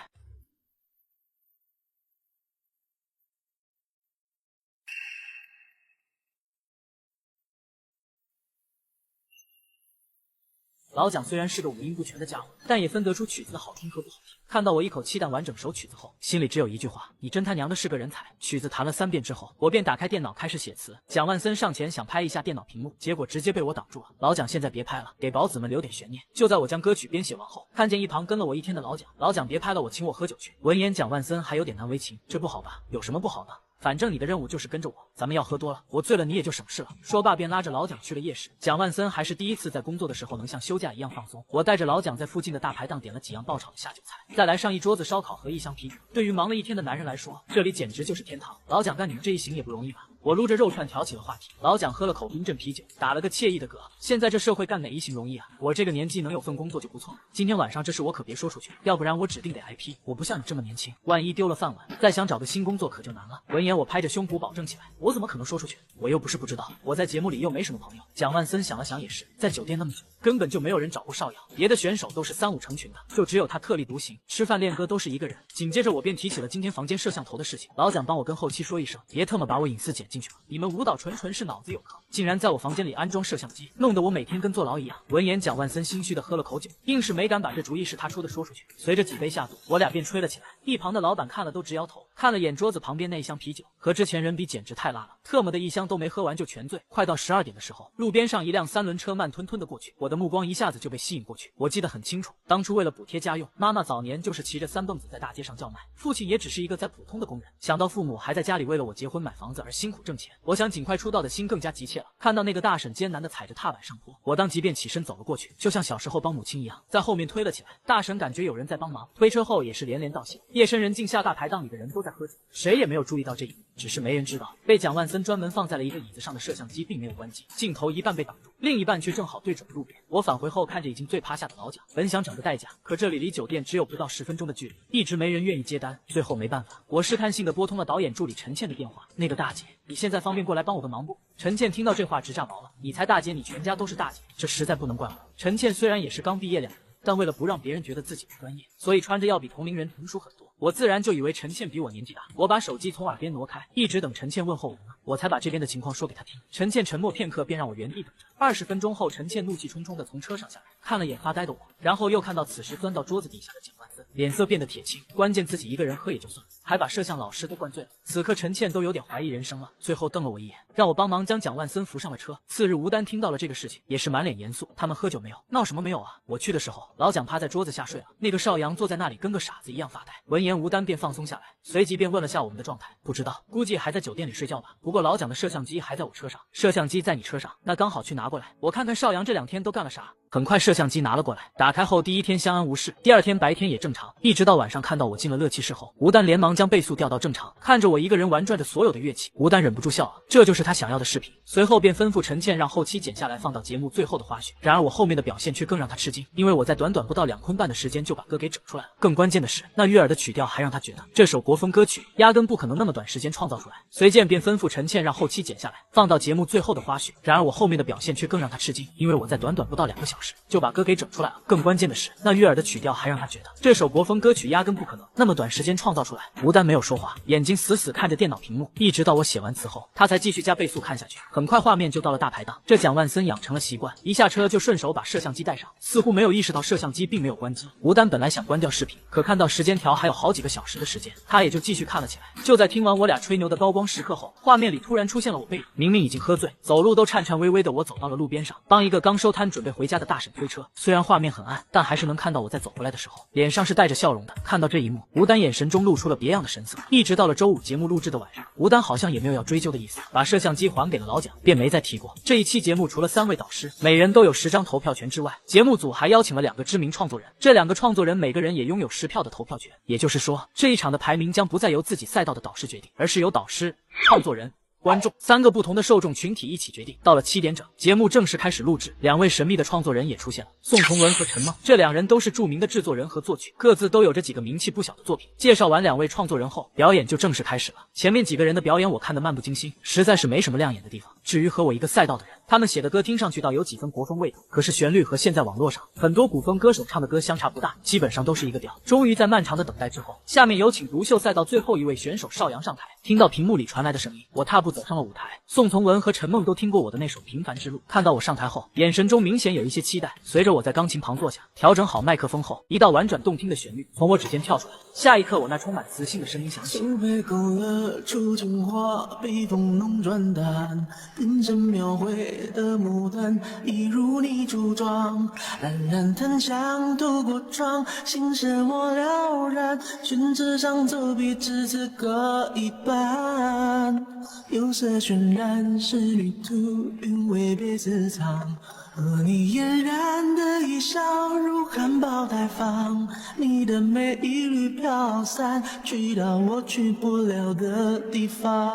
老蒋虽然是个五音不全的家伙，但也分得出曲子的好听和不好听。看到我一口气弹完整首曲子后，心里只有一句话：你真他娘的是个人才。曲子弹了3遍之后，我便打开电脑开始写词。蒋万森上前想拍一下电脑屏幕，结果直接被我挡住了。老蒋，现在别拍了，给宝子们留点悬念。就在我将歌曲编写完后，看见一旁跟了我1天的老蒋，老蒋别拍了，我请我喝酒去。闻言，蒋万森还有点难为情，这不好吧？有什么不好的？反正你的任务就是跟着我，咱们要喝多了，我醉了你也就省事了。说罢便拉着老蒋去了夜市。蒋万森还是第一次在工作的时候能像休假一样放松。我带着老蒋在附近的大排档点了几样爆炒的下酒菜，再来上一桌子烧烤和1箱啤酒。对于忙了1天的男人来说，这里简直就是天堂。老蒋干你们这一行也不容易吧？我撸着肉串挑起了话题，老蒋喝了口冰镇啤酒，打了个惬意的嗝。现在这社会干哪一行容易啊？我这个年纪能有份工作就不错了。今天晚上这事我可别说出去，要不然我指定得挨批。我不像你这么年轻，万一丢了饭碗，再想找个新工作可就难了。闻言，我拍着胸脯保证起来，我怎么可能说出去？我又不是不知道，我在节目里又没什么朋友。蒋万森想了想也是，在酒店那么久，根本就没有人找过邵阳，别的选手都是3、5成群的，就只有他特立独行，吃饭练歌都是一个人。紧接着我便提起了今天房间摄像头的事情，老蒋帮我跟后期说一声，别他妈把我隐私剪进去了。你们舞蹈纯是脑子有坑，竟然在我房间里安装摄像机，弄得我每天跟坐牢一样。闻言，蒋万森心虚的喝了口酒，硬是没敢把这主意是他出的说出去。随着几杯下肚，我俩便吹了起来。一旁的老板看了都直摇头，看了眼桌子旁边那1箱啤酒，和之前人比简直太辣了，特么的1箱都没喝完就全醉。快到12点的时候，路边上一辆3轮车慢吞吞的过去，我的目光一下子就被吸引过去。我记得很清楚，当初为了补贴家用，妈妈早年就是骑着3蹦子在大街上叫卖，父亲也只是一个再普通的工人。想到父母还在家里为了我结婚买房子而辛苦挣钱，我想尽快出道的心更加急切了。看到那个大婶艰难的踩着踏板上坡，我当即便起身走了过去，就像小时候帮母亲一样，在后面推了起来。大婶感觉有人在帮忙，推车后也是连连道谢。夜深人静下，大排档里的人都在喝酒，谁也没有注意到这一幕，只是没人知道，被蒋万森专门放在了一个椅子上的摄像机并没有关机，镜头一半被挡住，另一半却正好对准了路边。我返回后看着已经醉趴下的老蒋，本想整个代驾，可这里离酒店只有不到10分钟的距离，一直没人愿意接单。最后没办法，我试探性的拨通了导演助理陈倩的电话，那个大姐，你现在方便过来帮我个忙不？陈倩听到这话直炸毛了，你才大姐，你全家都是大姐，这实在不能怪我。陈倩虽然也是刚毕业2年，但为了不让别人觉得自己不专业，所以穿着要比同龄人成熟很多。我自然就以为陈倩比我年纪大，我把手机从耳边挪开，一直等陈倩问候我呢，我才把这边的情况说给她听。陈倩沉默片刻，便让我原地等着。20分钟后，陈倩怒气冲冲地从车上下来，看了眼发呆的我，然后又看到此时钻到桌子底下的蒋万森，脸色变得铁青。关键自己一个人喝也就算了，还把摄像老师都灌醉了。此刻陈倩都有点怀疑人生了，最后瞪了我一眼，让我帮忙将蒋万森扶上了车。次日，吴丹听到了这个事情，也是满脸严肃。他们喝酒没有？闹什么没有啊？我去的时候，老蒋趴在桌子下睡了，那个邵阳坐在那里跟个傻子一样发呆。闻言，吴丹便放松下来，随即便问了下我们的状态，不知道，估计还在酒店里睡觉吧。不过老蒋的摄像机还在我车上，摄像机在你车上，那刚好去拿过来，我看看邵阳这2天都干了啥。很快摄像机拿了过来，打开后第1天相安无事，第2天白天也正常，一直到晚上看到我进了乐器室后，吴丹连忙将倍速调到正常，看着我一个人玩转着所有的乐器，吴丹忍不住笑了，这就是他想要的视频。随后便吩咐陈倩让后期剪下来放到节目最后的花絮。然而我后面的表现却更让他吃惊，因为我在短短不到2分半的时间就把歌给整出来了。更关键的是，那悦耳的曲调还让他觉得这首国风歌曲压根不可能那么短时间创造出来。随即便吩咐陈倩让后期剪下来放到节目最后的花絮。然而我后面的表现却更让他吃惊，因为我在短短不到2个小时就把歌给整出来了。更关键的是，那悦耳的曲调还让他觉得这首国风歌曲压根不可能那么短时间创造出来。吴丹没有说话，眼睛死死看着电脑屏幕，一直到我写完词后，他才继续加倍速看下去。很快画面就到了大排档，这蒋万森养成了习惯，一下车就顺手把摄像机带上，似乎没有意识到摄像机并没有关机。吴丹本来想关掉视频，可看到时间条还有好几个小时的时间，他也就继续看了起来。就在听完我俩吹牛的高光时刻后，画面里突然出现了我背影，明明已经喝醉，走路都颤颤巍巍的我走到了路边上，帮一个刚收摊准备回家的大婶推车。虽然画面很暗，但还是能看到我在走回来的时候，脸上是带着笑容的。看到这一幕，吴丹眼神中露出了别样的神色。一直到了周五节目录制的晚上，吴丹好像也没有要追究的意思，把摄像机还给了老蒋，便没再提过。这一期节目除了3位导师，每人都有10张投票权之外，节目组还邀请了2个知名创作人，这2个创作人每个人也拥有10票的投票权。也就是说，这一场的排名将不再由自己赛道的导师决定，而是由导师、创作人、观众3个不同的受众群体一起决定。到了7点整，节目正式开始录制，2位神秘的创作人也出现了，宋从文和陈梦。这2人都是著名的制作人和作曲，各自都有着几个名气不小的作品。介绍完2位创作人后，表演就正式开始了。前面几个人的表演我看得漫不经心，实在是没什么亮眼的地方。至于和我一个赛道的人，他们写的歌听上去倒有几分国风味道，可是旋律和现在网络上很多古风歌手唱的歌相差不大，基本上都是一个调。终于在漫长的等待之后，下面有请独秀赛道最后一位选手邵阳上台。听到屏幕里传来的声音，我踏步走上了舞台。宋从文和陈梦都听过我的那首《平凡之路》，看到我上台后，眼神中明显有一些期待。随着我在钢琴旁坐下，调整好麦克风后，一道婉转动听的旋律从我指尖跳出来。下一刻，我那充满磁性的声音响起。手背勾勒出情话，笔锋浓转淡，眼神描绘的牡丹，一如你梳妆，冉冉檀香渡过窗，心事我了然，宣纸上走笔至此各一半，有色渲染是旅途，韵味别私藏。和你嫣然的一笑，如含苞待放，你的美一缕飘散，去到我去不了的地方。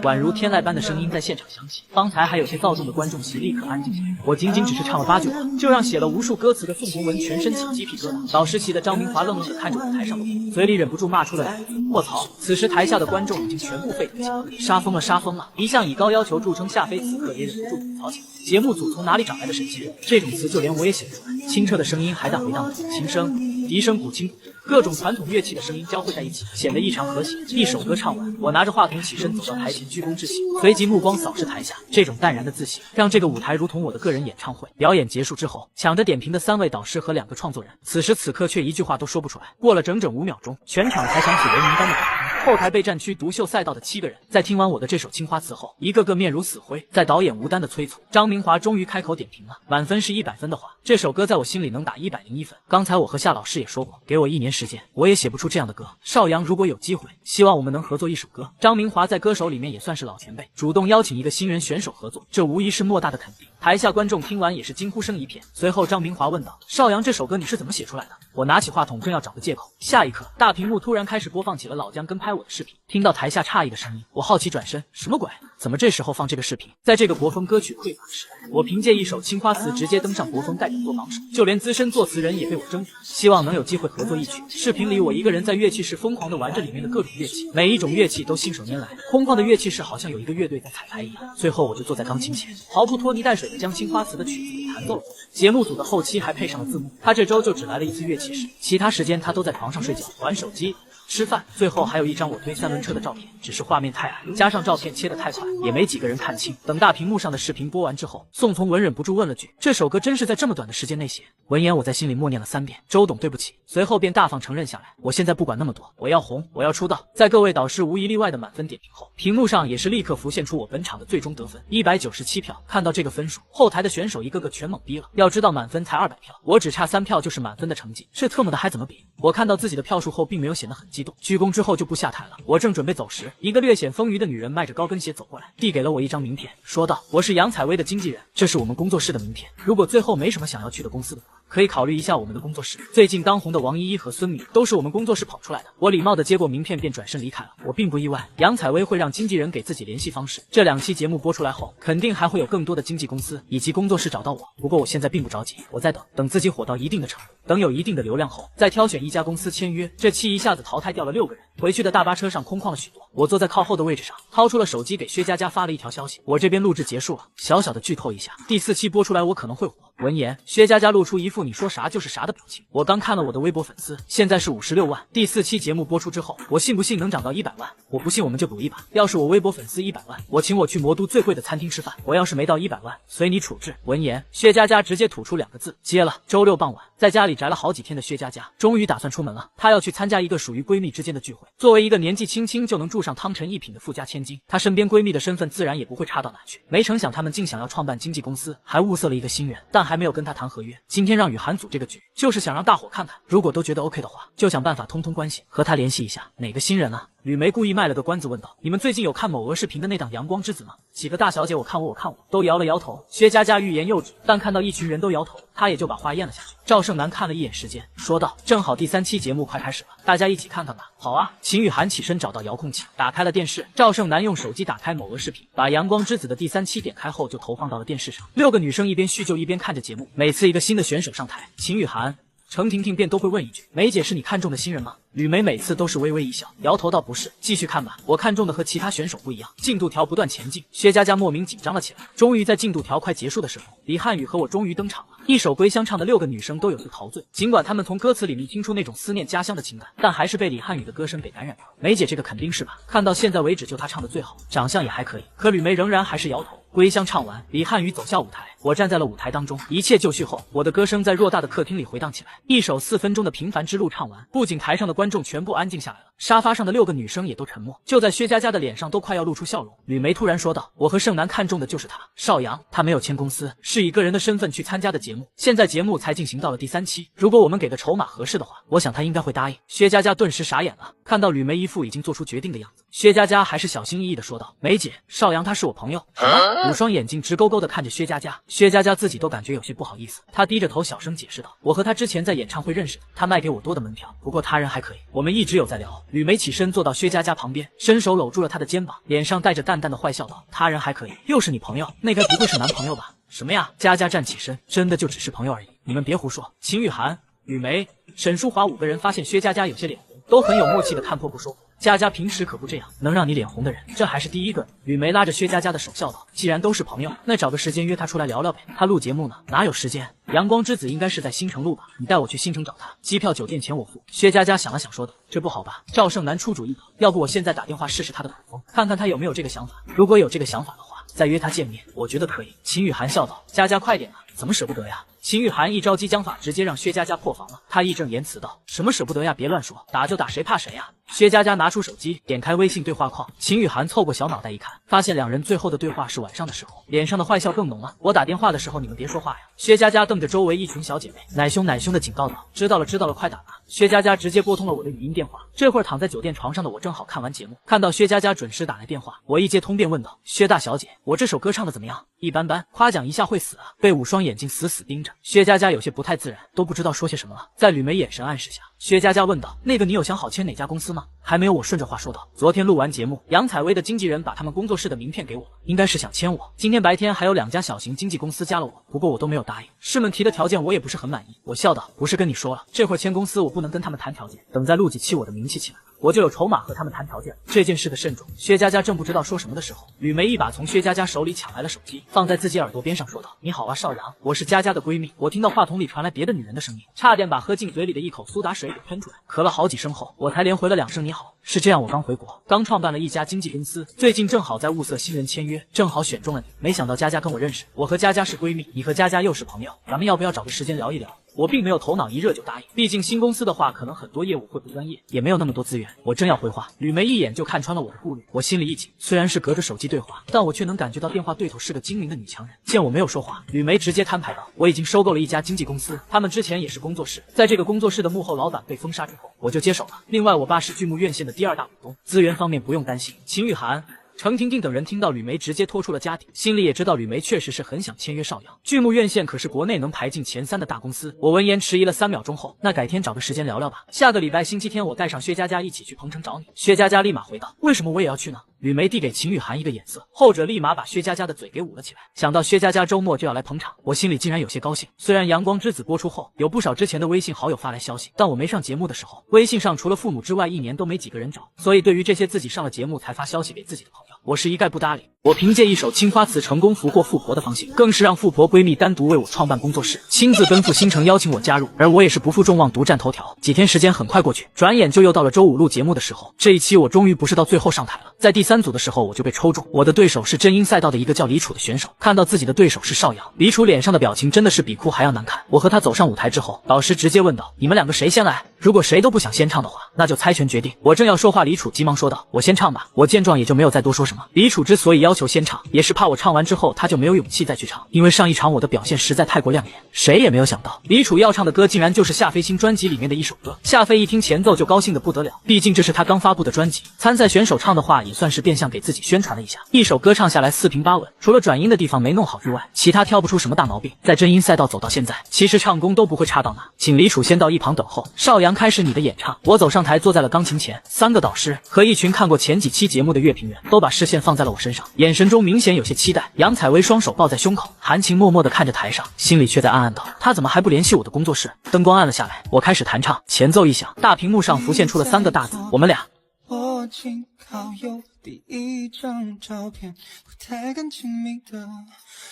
宛如天籁般的声音在现场响起，方才还有些躁动的观众席立刻安静下来。我仅仅只是唱了8句话，就让写了无数歌词的宋从文全身起鸡皮疙瘩。导师席的张明华愣愣地看着舞台上的我，嘴里忍不住骂出了两个字：卧槽！此时台下的观众已经全部沸腾起来，杀疯了，杀疯了！一向以高要求著称夏飞此刻也忍不住吐槽起来：节目组从哪里找来的神奇人？这种词就连我也写不出来。清澈的声音还带回荡的琴声、笛声、古琴，各种传统乐器的声音交汇在一起，显得异常和谐。一首歌唱完，我拿着话筒起身走到台前，鞠躬致谢，随即目光扫视台下，这种淡然的自信让这个舞台如同我的个人演唱会。表演结束之后，抢着点评的3位导师和2个创作人，此时此刻却一句话都说不出来。过了整整5秒钟，全场才响起雷鸣般的掌声。后台备战区独秀赛道的7个人，在听完我的这首青花瓷后，一个个面如死灰。在导演吴丹的催促，张明华终于开口点评了，满分是100分的话，这首歌在我心里能打101分。刚才我和夏老师也说过，给我1年时间，我也写不出这样的歌。邵阳如果有机会，希望我们能合作一首歌。张明华在歌手里面也算是老前辈，主动邀请一个新人选手合作，这无疑是莫大的肯定。台下观众听完也是惊呼声一片。随后张明华问道：邵阳，这首歌你是怎么写出来的？我拿起话筒正要找个借口，下一刻大屏幕突然开始播放起了老姜跟拍我的视频。听到台下诧异的声音，我好奇转身，什么鬼？怎么这时候放这个视频？在这个国风歌曲匮乏时，我凭借一首青花瓷直接登上国风代表作榜首，就连资深作词人也被我征服，希望能有机会合作一曲。视频里我一个人在乐器室疯狂地玩着里面的各种乐器，每一种乐器都信手拈来，空旷的乐器室好像有一个乐队在彩排一样。最后我就坐在钢琴前，毫不拖泥带水地将青花瓷的曲子给弹奏了。节目组的后期还配上了字幕，他这周就只来了1次乐器室，其他时间他都在床上睡觉、玩手机、吃饭，最后还有一张我推3轮车的照片，只是画面太矮，加上照片切得太快，也没几个人看清。等大屏幕上的视频播完之后，宋从文忍不住问了句：这首歌真是在这么短的时间内写？闻言我在心里默念了3遍：周董对不起。随后便大方承认下来，我现在不管那么多，我要红，我要出道。在各位导师无一例外的满分点评后，屏幕上也是立刻浮现出我本场的最终得分197票。看到这个分数，后台的选手一个个全懵逼了。要知道满分才200票，我只差3票就是满分的成绩，这特么的还怎么比？我看到自己的票数后并没有显得很激动，鞠躬之后就不下台了。我正准备走时，一个略显丰腴的女人迈着高跟鞋走过来，递给了我一张名片，说道：我是杨采薇的经纪人，这是我们工作室的名片，如果最后没什么想要去的公司的话，可以考虑一下我们的工作室。最近当红的王依依和孙敏都是我们工作室跑出来的。我礼貌地接过名片便转身离开了。我并不意外杨采薇会让经纪人给自己联系方式，这2期节目播出来后，肯定还会有更多的经纪公司以及工作室找到我。不过我现在并不着急，我在等自己火到一定的程度，等有一定的流量后，再挑选一家公司签约。这期一下子淘汰掉了6个人，回去的大巴车上空旷了许多。我坐在靠后的位置上，掏出了手机给薛佳佳发了一条消息：我这边录制结束了，小小的剧透一下，第4期播出来我可能会火。闻言，薛佳佳露出一副你说啥就是啥的表情。我刚看了我的微博粉丝，现在是56万。第4期节目播出之后，我信不信能涨到100万？我不信我们就赌一把。要是我微博粉丝100万，我请我去魔都最贵的餐厅吃饭。我要是没到100万，随你处置。闻言，薛佳佳直接吐出2个字：接了。周6傍晚，在家里宅了好几天的薛佳佳，终于打算出门了。她要去参加一个属于闺蜜之间的聚会。作为一个年纪轻轻就能住上汤臣一品的富家千金，她身边闺蜜的身份自然也不会差到哪去。没成想她们竟想要创办经纪公司，还物色了一个新人，但还没有跟她谈合约。今天让雨涵组这个局，就是想让大伙看看，如果都觉得 OK 的话，就想办法通通关系，和她联系一下。哪个新人啊？吕梅故意卖了个关子问道：你们最近有看某鹅视频的那档阳光之子吗？几个大小姐我看我都摇了摇头。薛佳佳欲言又止，但看到一群人都摇头，她也就把话咽了下去。赵胜男看了一眼时间，说道：正好第3期节目快开始了，大家一起看看吧。好啊。秦雨涵起身找到遥控器，打开了电视。赵胜男用手机打开某鹅视频，把阳光之子的第3期点开后就投放到了电视上。6个女生一边叙旧一边看着节目，每次一个新的选手上台，秦雨涵、程婷婷便都会问一句：“梅姐是你看中的新人吗？”吕梅每次都是微微一笑，摇头道：“不是，继续看吧。我看中的和其他选手不一样。”进度条不断前进，薛佳佳莫名紧张了起来。终于在进度条快结束的时候，李瀚宇和我终于登场了。一首《归乡》唱的6个女生都有些陶醉，尽管她们从歌词里面听出那种思念家乡的情感，但还是被李瀚宇的歌声给感染了。梅姐这个肯定是吧？看到现在为止，就她唱的最好，长相也还可以。可吕梅仍然还是摇头。归乡唱完，李瀚宇走下舞台，我站在了舞台当中。一切就绪后，我的歌声在偌大的客厅里回荡起来。一首4分钟的《平凡之路》唱完，不仅台上的观众全部安静下来了，沙发上的6个女生也都沉默。就在薛佳佳的脸上都快要露出笑容，吕梅突然说道：“我和盛楠看中的就是他，邵阳。他没有签公司，是以个人的身份去参加的节目。现在节目才进行到了第3期，如果我们给的筹码合适的话，我想他应该会答应。”薛佳佳顿时傻眼了，看到吕梅一副已经做出决定的样子，薛佳佳还是小心翼翼地说道：“梅姐，邵阳他是我朋友。”什么？5双眼睛直勾勾地看着薛佳佳，薛佳佳自己都感觉有些不好意思，她低着头小声解释道：“我和他之前在演唱会认识的，他卖给我多的门票，不过他人还可以，我们一直有在聊。”吕梅起身坐到薛佳佳旁边，伸手搂住了她的肩膀，脸上带着淡淡的坏笑道：“他人还可以，又是你朋友，那该不会是男朋友吧？”什么呀？佳佳站起身，真的就只是朋友而已，你们别胡说。秦雨涵、吕梅、沈淑华5个人发现薛佳佳有些脸红，都很有默契的看破不说。佳佳平时可不这样，能让你脸红的人，这还是第一个。吕梅拉着薛佳佳的手笑道：“既然都是朋友，那找个时间约他出来聊聊呗。他录节目呢，哪有时间？阳光之子应该是在新城录吧？你带我去新城找他，机票酒店钱我付。”薛佳佳想了想说道：“这不好吧？赵胜男出主意，要不我现在打电话试试他的口风，看看他有没有这个想法。如果有这个想法的话，再约他见面，我觉得可以。”秦雨涵笑道：“佳佳快点啊，怎么舍不得呀？”秦雨涵一招激将法，直接让薛佳佳破防了。他义正言辞道：“什么舍不得呀？别乱说，打就打，谁怕谁呀？”薛佳佳拿出手机，点开微信对话框。秦雨涵凑过小脑袋一看，发现2人最后的对话是晚上的时候，脸上的坏笑更浓了。“我打电话的时候你们别说话呀！”薛佳佳瞪着周围一群小姐妹，奶凶奶凶的警告道：“知道了知道了，快打吧！”薛佳佳直接拨通了我的语音电话。这会儿躺在酒店床上的我正好看完节目，看到薛佳佳准时打来电话，我一接通便问道：“薛大小姐，我这首歌唱的怎么样？”“一般般，夸奖一下会死啊！”被5双眼睛死死盯着，薛佳佳有些不太自然，都不知道说些什么了。在吕梅眼神暗示下，薛佳佳问道：“那个你有想好签哪家公司吗？”还没有，我顺着话说道：“昨天录完节目，杨采薇的经纪人把他们工作室的名片给我，应该是想签我。今天白天还有2家小型经纪公司加了我，不过我都没有答应。师们提的条件我也不是很满意。”我笑道：“不是跟你说了，这会儿签公司我不能跟他们谈条件，等再录几期我的名气起来了，我就有筹码和他们谈条件。这件事的慎重。”薛佳佳正不知道说什么的时候，吕梅一把从薛佳佳手里抢来了手机，放在自己耳朵边上说道：“你好啊，邵阳，我是佳佳的闺蜜。”我听到话筒里传来别的女人的声音，差点把喝进嘴里的一口苏打水给喷出来。咳了好几声后，我才连回了2声你好。是这样，我刚回国，刚创办了一家经纪公司，最近正好在物色新人签约，正好选中了你。没想到佳佳跟我认识，我和佳佳是闺蜜，你和佳佳又是朋友，咱们要不要找个时间聊一聊？我并没有头脑一热就答应，毕竟新公司的话，可能很多业务会不专业，也没有那么多资源。我正要回话，吕梅一眼就看穿了我的顾虑，我心里一紧。虽然是隔着手机对话，但我却能感觉到电话对头是个精明的女强人。见我没有说话，吕梅直接摊牌道：“我已经收购了一家经纪公司，他们之前也是工作室，在这个工作室的幕后老板被封杀之后，我就接手了。另外，我爸是剧目院线的第2大股东，资源方面不用担心。”秦雨涵、程婷婷等人听到吕梅直接拖出了家底，心里也知道吕梅确实是很想签约邵阳。剧目院线可是国内能排进前3的大公司。我闻言迟疑了3秒钟后，那改天找个时间聊聊吧。下个礼拜星期天我带上薛佳佳一起去彭城找你。薛佳佳立马回道：“为什么我也要去呢？”吕梅递给秦雨涵一个眼色，后者立马把薛佳佳的嘴给捂了起来。想到薛佳佳周末就要来捧场，我心里竟然有些高兴。虽然《阳光之子》播出后，有不少之前的微信好友发来消息，但我没上节目的时候，微信上除了父母之外，1年都没几个人找，所以对于这些自己上了节目才发消息给自己的朋友，我是一概不搭理。我凭借一首《青花瓷》成功俘获富婆的芳心，更是让富婆闺蜜单独为我创办工作室，亲自奔赴新城邀请我加入，而我也是不负众望独占头条。几天时间很快过去，转眼就又到了周5录节目的时候。这一期我终于不是到最后上台了，在第3组的时候我就被抽中，我的对手是真英赛道的一个叫李楚的选手。看到自己的对手是邵阳，李楚脸上的表情真的是比哭还要难看。我和他走上舞台之后，导师直接问道：“你们2个谁先来？如果谁都不想先唱的话，那就猜拳决定。”我正要说话，李楚急忙说道：“我先唱吧。”我见状也就没有再多说什么。李楚之所以要求先唱，也是怕我唱完之后他就没有勇气再去唱，因为上一场我的表现实在太过亮眼。谁也没有想到，李楚要唱的歌竟然就是夏飞新专辑里面的一首歌。夏飞一听前奏就高兴的不得了，毕竟这是他刚发布的专辑，参赛选手唱的话也算是变相给自己宣传了一下。一首歌唱下来四平八稳，除了转音的地方没弄好之外，其他挑不出什么大毛病。在真音赛道走到现在，其实唱功都不会差到哪。请李楚先到一旁等候，邵阳开始你的演唱。我走上台，坐在了钢琴前，三个导师和一群看过前几期节目的乐评员都把视线放在了我身上，眼神中明显有些期待。杨采薇双手抱在胸口，含情脉脉地看着台上，心里却在暗暗道：他怎么还不联系我的工作室？灯光暗了下来，我开始弹唱，前奏一响，大屏幕上浮现出了3个大字：我们俩。我紧靠右第一张照片，不太敢亲密的，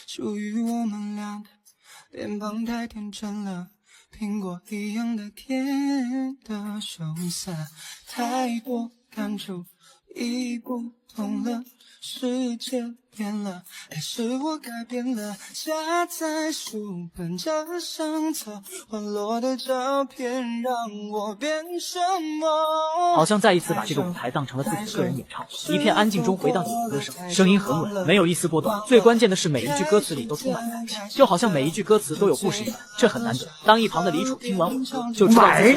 属于我们俩的脸庞太天真了，苹果一样的甜的羞涩，太多感触已不同了，世界变了，还是我改变了？夹在书本这相册，滑落的照片让我变什么？好像再一次把这个舞台当成了自己的个人演唱，一片安静中回荡起的歌声，声音很稳，没有一丝波动。最关键的是每一句歌词里都充满感情，就好像每一句歌词都有故事一般，这很难得。当一旁的李楚听完我的歌，就知道自己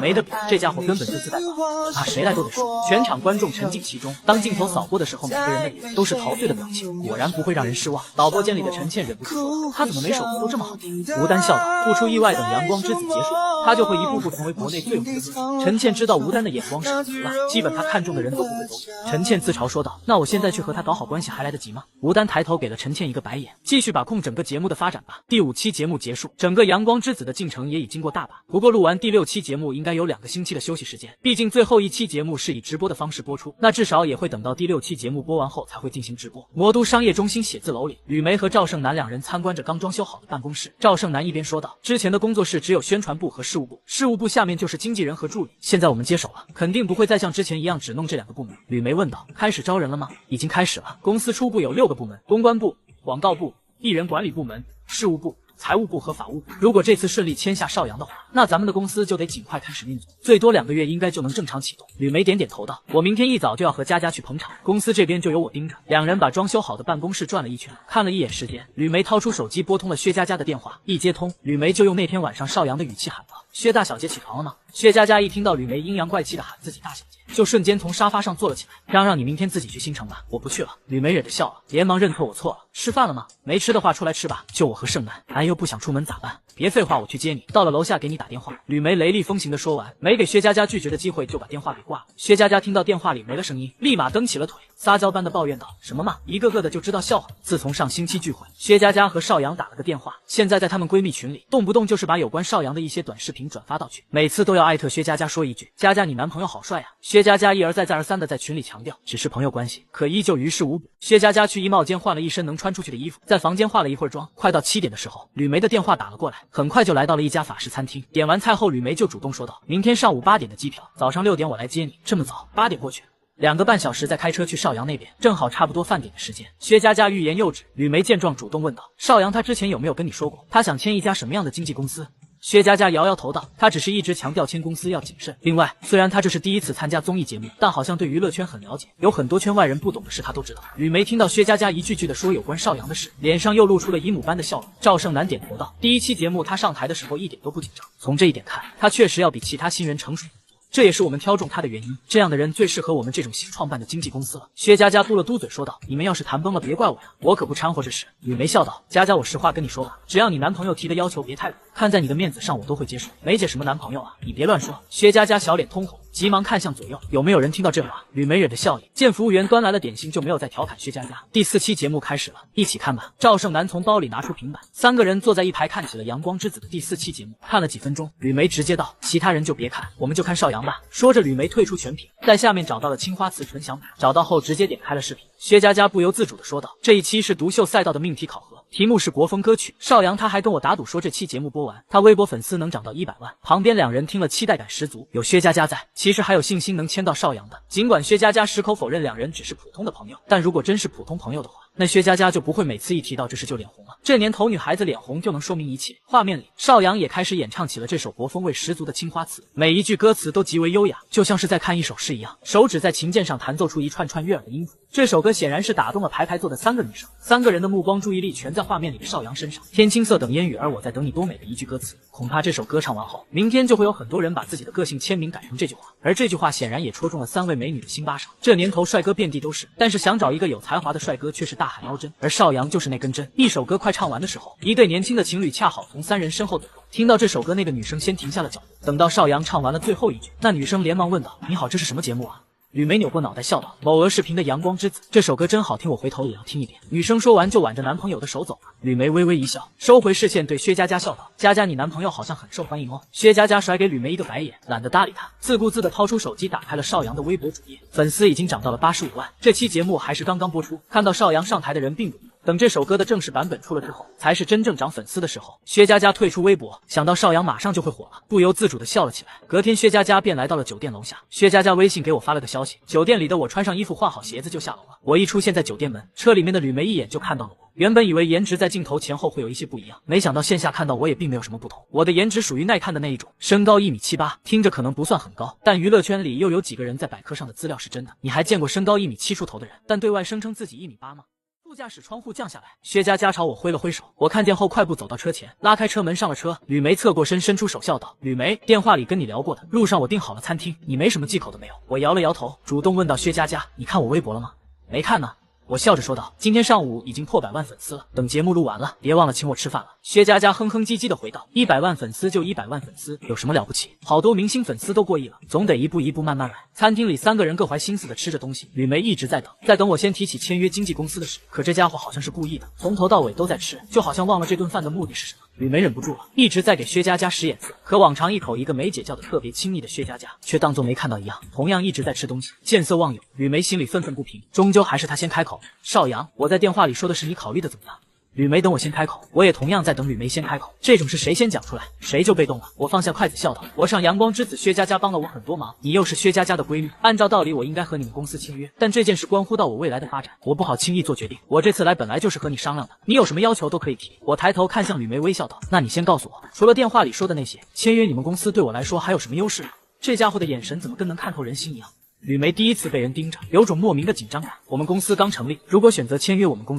没得比，这家伙根本就自带把，怕谁来都得输。全场观众沉浸其中，当镜头扫过的时候，每个人的脸都是陶醉的表情，果然不会让人失望。导播间里的陈倩忍不住说：“他怎么每首歌都这么好听？”吴丹笑道：“不出意外，等《阳光之子》结束，他就会一步步成为国内最有名的歌手。”陈倩知道吴丹的眼光是很毒辣，基本他看中的人都不会走。陈倩自嘲说道：“那我现在去和他搞好关系还来得及吗？”吴丹抬头给了陈倩一个白眼，继续把控整个节目的发展吧。第5期节目结束，整个《阳光之子》的进程也已经过大把。不过录完第6期节目应该有2个星期的休息时间，毕竟最后1期节目是以直播的方式播出，那至少也会等到第6期节目播完后才会进行直播。魔都商业中心写字楼里，吕梅和赵胜男2人参观着刚装修好的办公室。赵胜男一边说道：“之前的工作室只有宣传部和事务部，事务部下面就是经纪人和助理，现在我们接手了，肯定不会再像之前一样只弄这2个部门。”吕梅问道：“开始招人了吗？”已经开始了，公司初步有6个部门：公关部、广告部、艺人管理部门、事务部、财务部和法务部。如果这次顺利签下邵阳的话，那咱们的公司就得尽快开始运作，最多2个月应该就能正常启动。吕梅点点头道：“我明天一早就要和佳佳去捧场，公司这边就由我盯着。”2人把装修好的办公室转了一圈，看了一眼时间，吕梅掏出手机拨通了薛佳佳的电话，一接通，吕梅就用那天晚上邵阳的语气喊道：“薛大小姐起床了吗？”薛佳佳一听到吕梅阴阳怪气的喊自己大小姐，就瞬间从沙发上坐了起来，让你明天自己去新城吧，我不去了。吕梅忍着笑了，连忙认错我错了。吃饭了吗？没吃的话出来吃吧，就我和盛楠，俺又不想出门咋办？别废话，我去接你，到了楼下给你打电话。吕梅雷厉风行的说完，没给薛佳佳拒绝的机会，就把电话给挂了。薛佳佳听到电话里没了声音，立马蹬起了腿，撒娇般的抱怨道：“什么嘛，一个个的就知道笑话。”自从上星期聚会，薛佳佳和邵阳打了个电话，现在在她们闺蜜群里，动不动就是把有关邵阳的一些短视频转发到群，每次都要艾特薛佳佳说一句：“佳佳，你男朋友好帅啊！”薛佳佳一而再再而三的在群里强调，只是朋友关系，可依旧于事无补。薛佳佳去衣帽间换了一身能穿出去的衣服，在房间化了一会儿妆。快到7点的时候，吕梅的电话打了过来，很快就来到了一家法式餐厅。点完菜后，吕梅就主动说道：“明天上午8点的机票，早上6点我来接你。”这么早？8点过去？2个半小时再开车去邵阳那边，正好差不多饭点的时间。薛佳佳欲言又止，吕梅见状主动问道：“邵阳他之前有没有跟你说过，他想签一家什么样的经纪公司？”薛佳佳摇摇头道：“他只是一直强调签公司要谨慎。另外，虽然他这是第1次参加综艺节目，但好像对娱乐圈很了解，有很多圈外人不懂的事他都知道。”吕梅听到薛佳佳一句句的说有关邵阳的事，脸上又露出了姨母般的笑容。赵胜男点头道：“第1期节目他上台的时候一点都不紧张，从这一点看，他确实要比其他新人成熟。这也是我们挑中他的原因，这样的人最适合我们这种新创办的经纪公司了。”薛佳佳嘟了嘟嘴说道：“你们要是谈崩了别怪我呀，我可不掺和这事。”吕梅笑道：“佳佳，我实话跟你说吧，只要你男朋友提的要求别太过，看在你的面子上我都会接受。梅姐什么男朋友啊，你别乱说。”薛佳佳小脸通红，急忙看向左右，有没有人听到这话？吕梅忍着笑意，见服务员端来了点心，就没有再调侃薛佳佳。第4期节目开始了，一起看吧。赵胜男从包里拿出平板，3个人坐在一排看起了《阳光之子》的第4期节目。看了几分钟，吕梅直接道：“其他人就别看，我们就看邵阳吧。”说着，吕梅退出全屏，在下面找到了青花瓷纯享版，找到后直接点开了视频。薛佳佳不由自主地说道：“这一期是独秀赛道的命题考核，题目是国风歌曲。邵阳他还跟我打赌说这期节目播完，他微博粉丝能涨到100万。”旁边2人听了期待感十足，有薛佳佳在，其实还有信心能签到邵阳的。尽管薛佳佳矢口否认2人只是普通的朋友，但如果真是普通朋友的话，那薛佳佳就不会每次一提到这事就脸红了。这年头女孩子脸红就能说明一切。画面里，邵阳也开始演唱起了这首国风味十足的青花瓷，每一句歌词都极为优雅，就像是在看一首诗一样，手指在琴键上弹奏出一串串悦耳的音符。这首歌显然是打动了排排坐的3个女生，3个人的目光注意力全在画面里的邵阳身上。天青色等烟雨，而我在等你，多美的一句歌词。恐怕这首歌唱完后，明天就会有很多人把自己的个性签名改成这句话，而这句话显然也戳中了3位美女的心巴上。这年头帅哥遍地都是，但是想找一个有才华的帅哥却是大海捞针，而邵阳就是那根针。一首歌快唱完的时候，一对年轻的情侣恰好从3人身后走过。听到这首歌，那个女生先停下了脚步，等到邵阳唱完了最后一句，那女生连忙问道：“你好，这是什么节目啊？”吕梅扭过脑袋笑道：“某鹅视频的阳光之子，这首歌真好听，我回头也要听一遍。”女生说完就挽着男朋友的手走了。吕梅微微一笑，收回视线，对薛佳佳笑道：“佳佳，你男朋友好像很受欢迎哦。”薛佳佳甩给吕梅一个白眼，懒得搭理她，自顾自地掏出手机打开了邵阳的微博主页，粉丝已经涨到了85万。这期节目还是刚刚播出，看到邵阳上台的人并不多。等这首歌的正式版本出了之后，才是真正涨粉丝的时候。薛佳佳退出微博，想到邵阳马上就会火了，不由自主地笑了起来。隔天，薛佳佳便来到了酒店楼下。薛佳佳微信给我发了个消息，酒店里的我穿上衣服换好鞋子就下楼了。我一出现在酒店门，车里面的吕梅一眼就看到了我。原本以为颜值在镜头前后会有一些不一样，没想到线下看到我也并没有什么不同。我的颜值属于耐看的那一种，身高1.78米，听着可能不算很高，但娱乐圈里又有几个人在百科上的资料是真的？你还见过身高1.7米出头的人，但对外声称自己1.8米吗？副驾驶窗户降下来，薛佳佳朝我挥了挥手，我看见后快步走到车前，拉开车门上了车。吕梅侧过身，伸出手笑道：“吕梅，电话里跟你聊过的，路上我订好了餐厅，你没什么忌口的没有？”我摇了摇头，主动问到：“薛佳佳，你看我微博了吗？”“没看呢。”我笑着说道：“今天上午已经破100万粉丝了，等节目录完了，别忘了请我吃饭了。”薛佳佳哼哼唧唧地回道：“100万粉丝就100万粉丝，有什么了不起？好多明星粉丝都过亿了，总得一步一步慢慢来。”餐厅里3个人各怀心思地吃着东西，吕梅一直在等我先提起签约经纪公司的事，可这家伙好像是故意的，从头到尾都在吃，就好像忘了这顿饭的目的是什么。吕梅忍不住了，一直在给薛佳佳使眼色，可往常一口一个梅姐叫的特别亲昵的薛佳佳却当作没看到一样，同样一直在吃东西，见色忘友。吕梅心里愤愤不平，终究还是她先开口：“邵阳，我在电话里说的是你考虑的怎么样？”吕梅等我先开口，我也同样在等吕梅先开口，这种事谁先讲出来，谁就被动了。我放下筷子笑道：“我上阳光之子，薛佳佳帮了我很多忙，你又是薛佳佳的闺蜜，按照道理我应该和你们公司签约，但这件事关乎到我未来的发展，我不好轻易做决定。我这次来本来就是和你商量的，你有什么要求都可以提。”我抬头看向吕梅微笑道：“那你先告诉我，除了电话里说的那些，签约你们公司对我来说还有什么优势？”这家伙的眼神怎么跟能看透人心一样？吕梅第一次被人盯着，有种莫名的紧张感。我们公司刚成立，如果选择签约我们公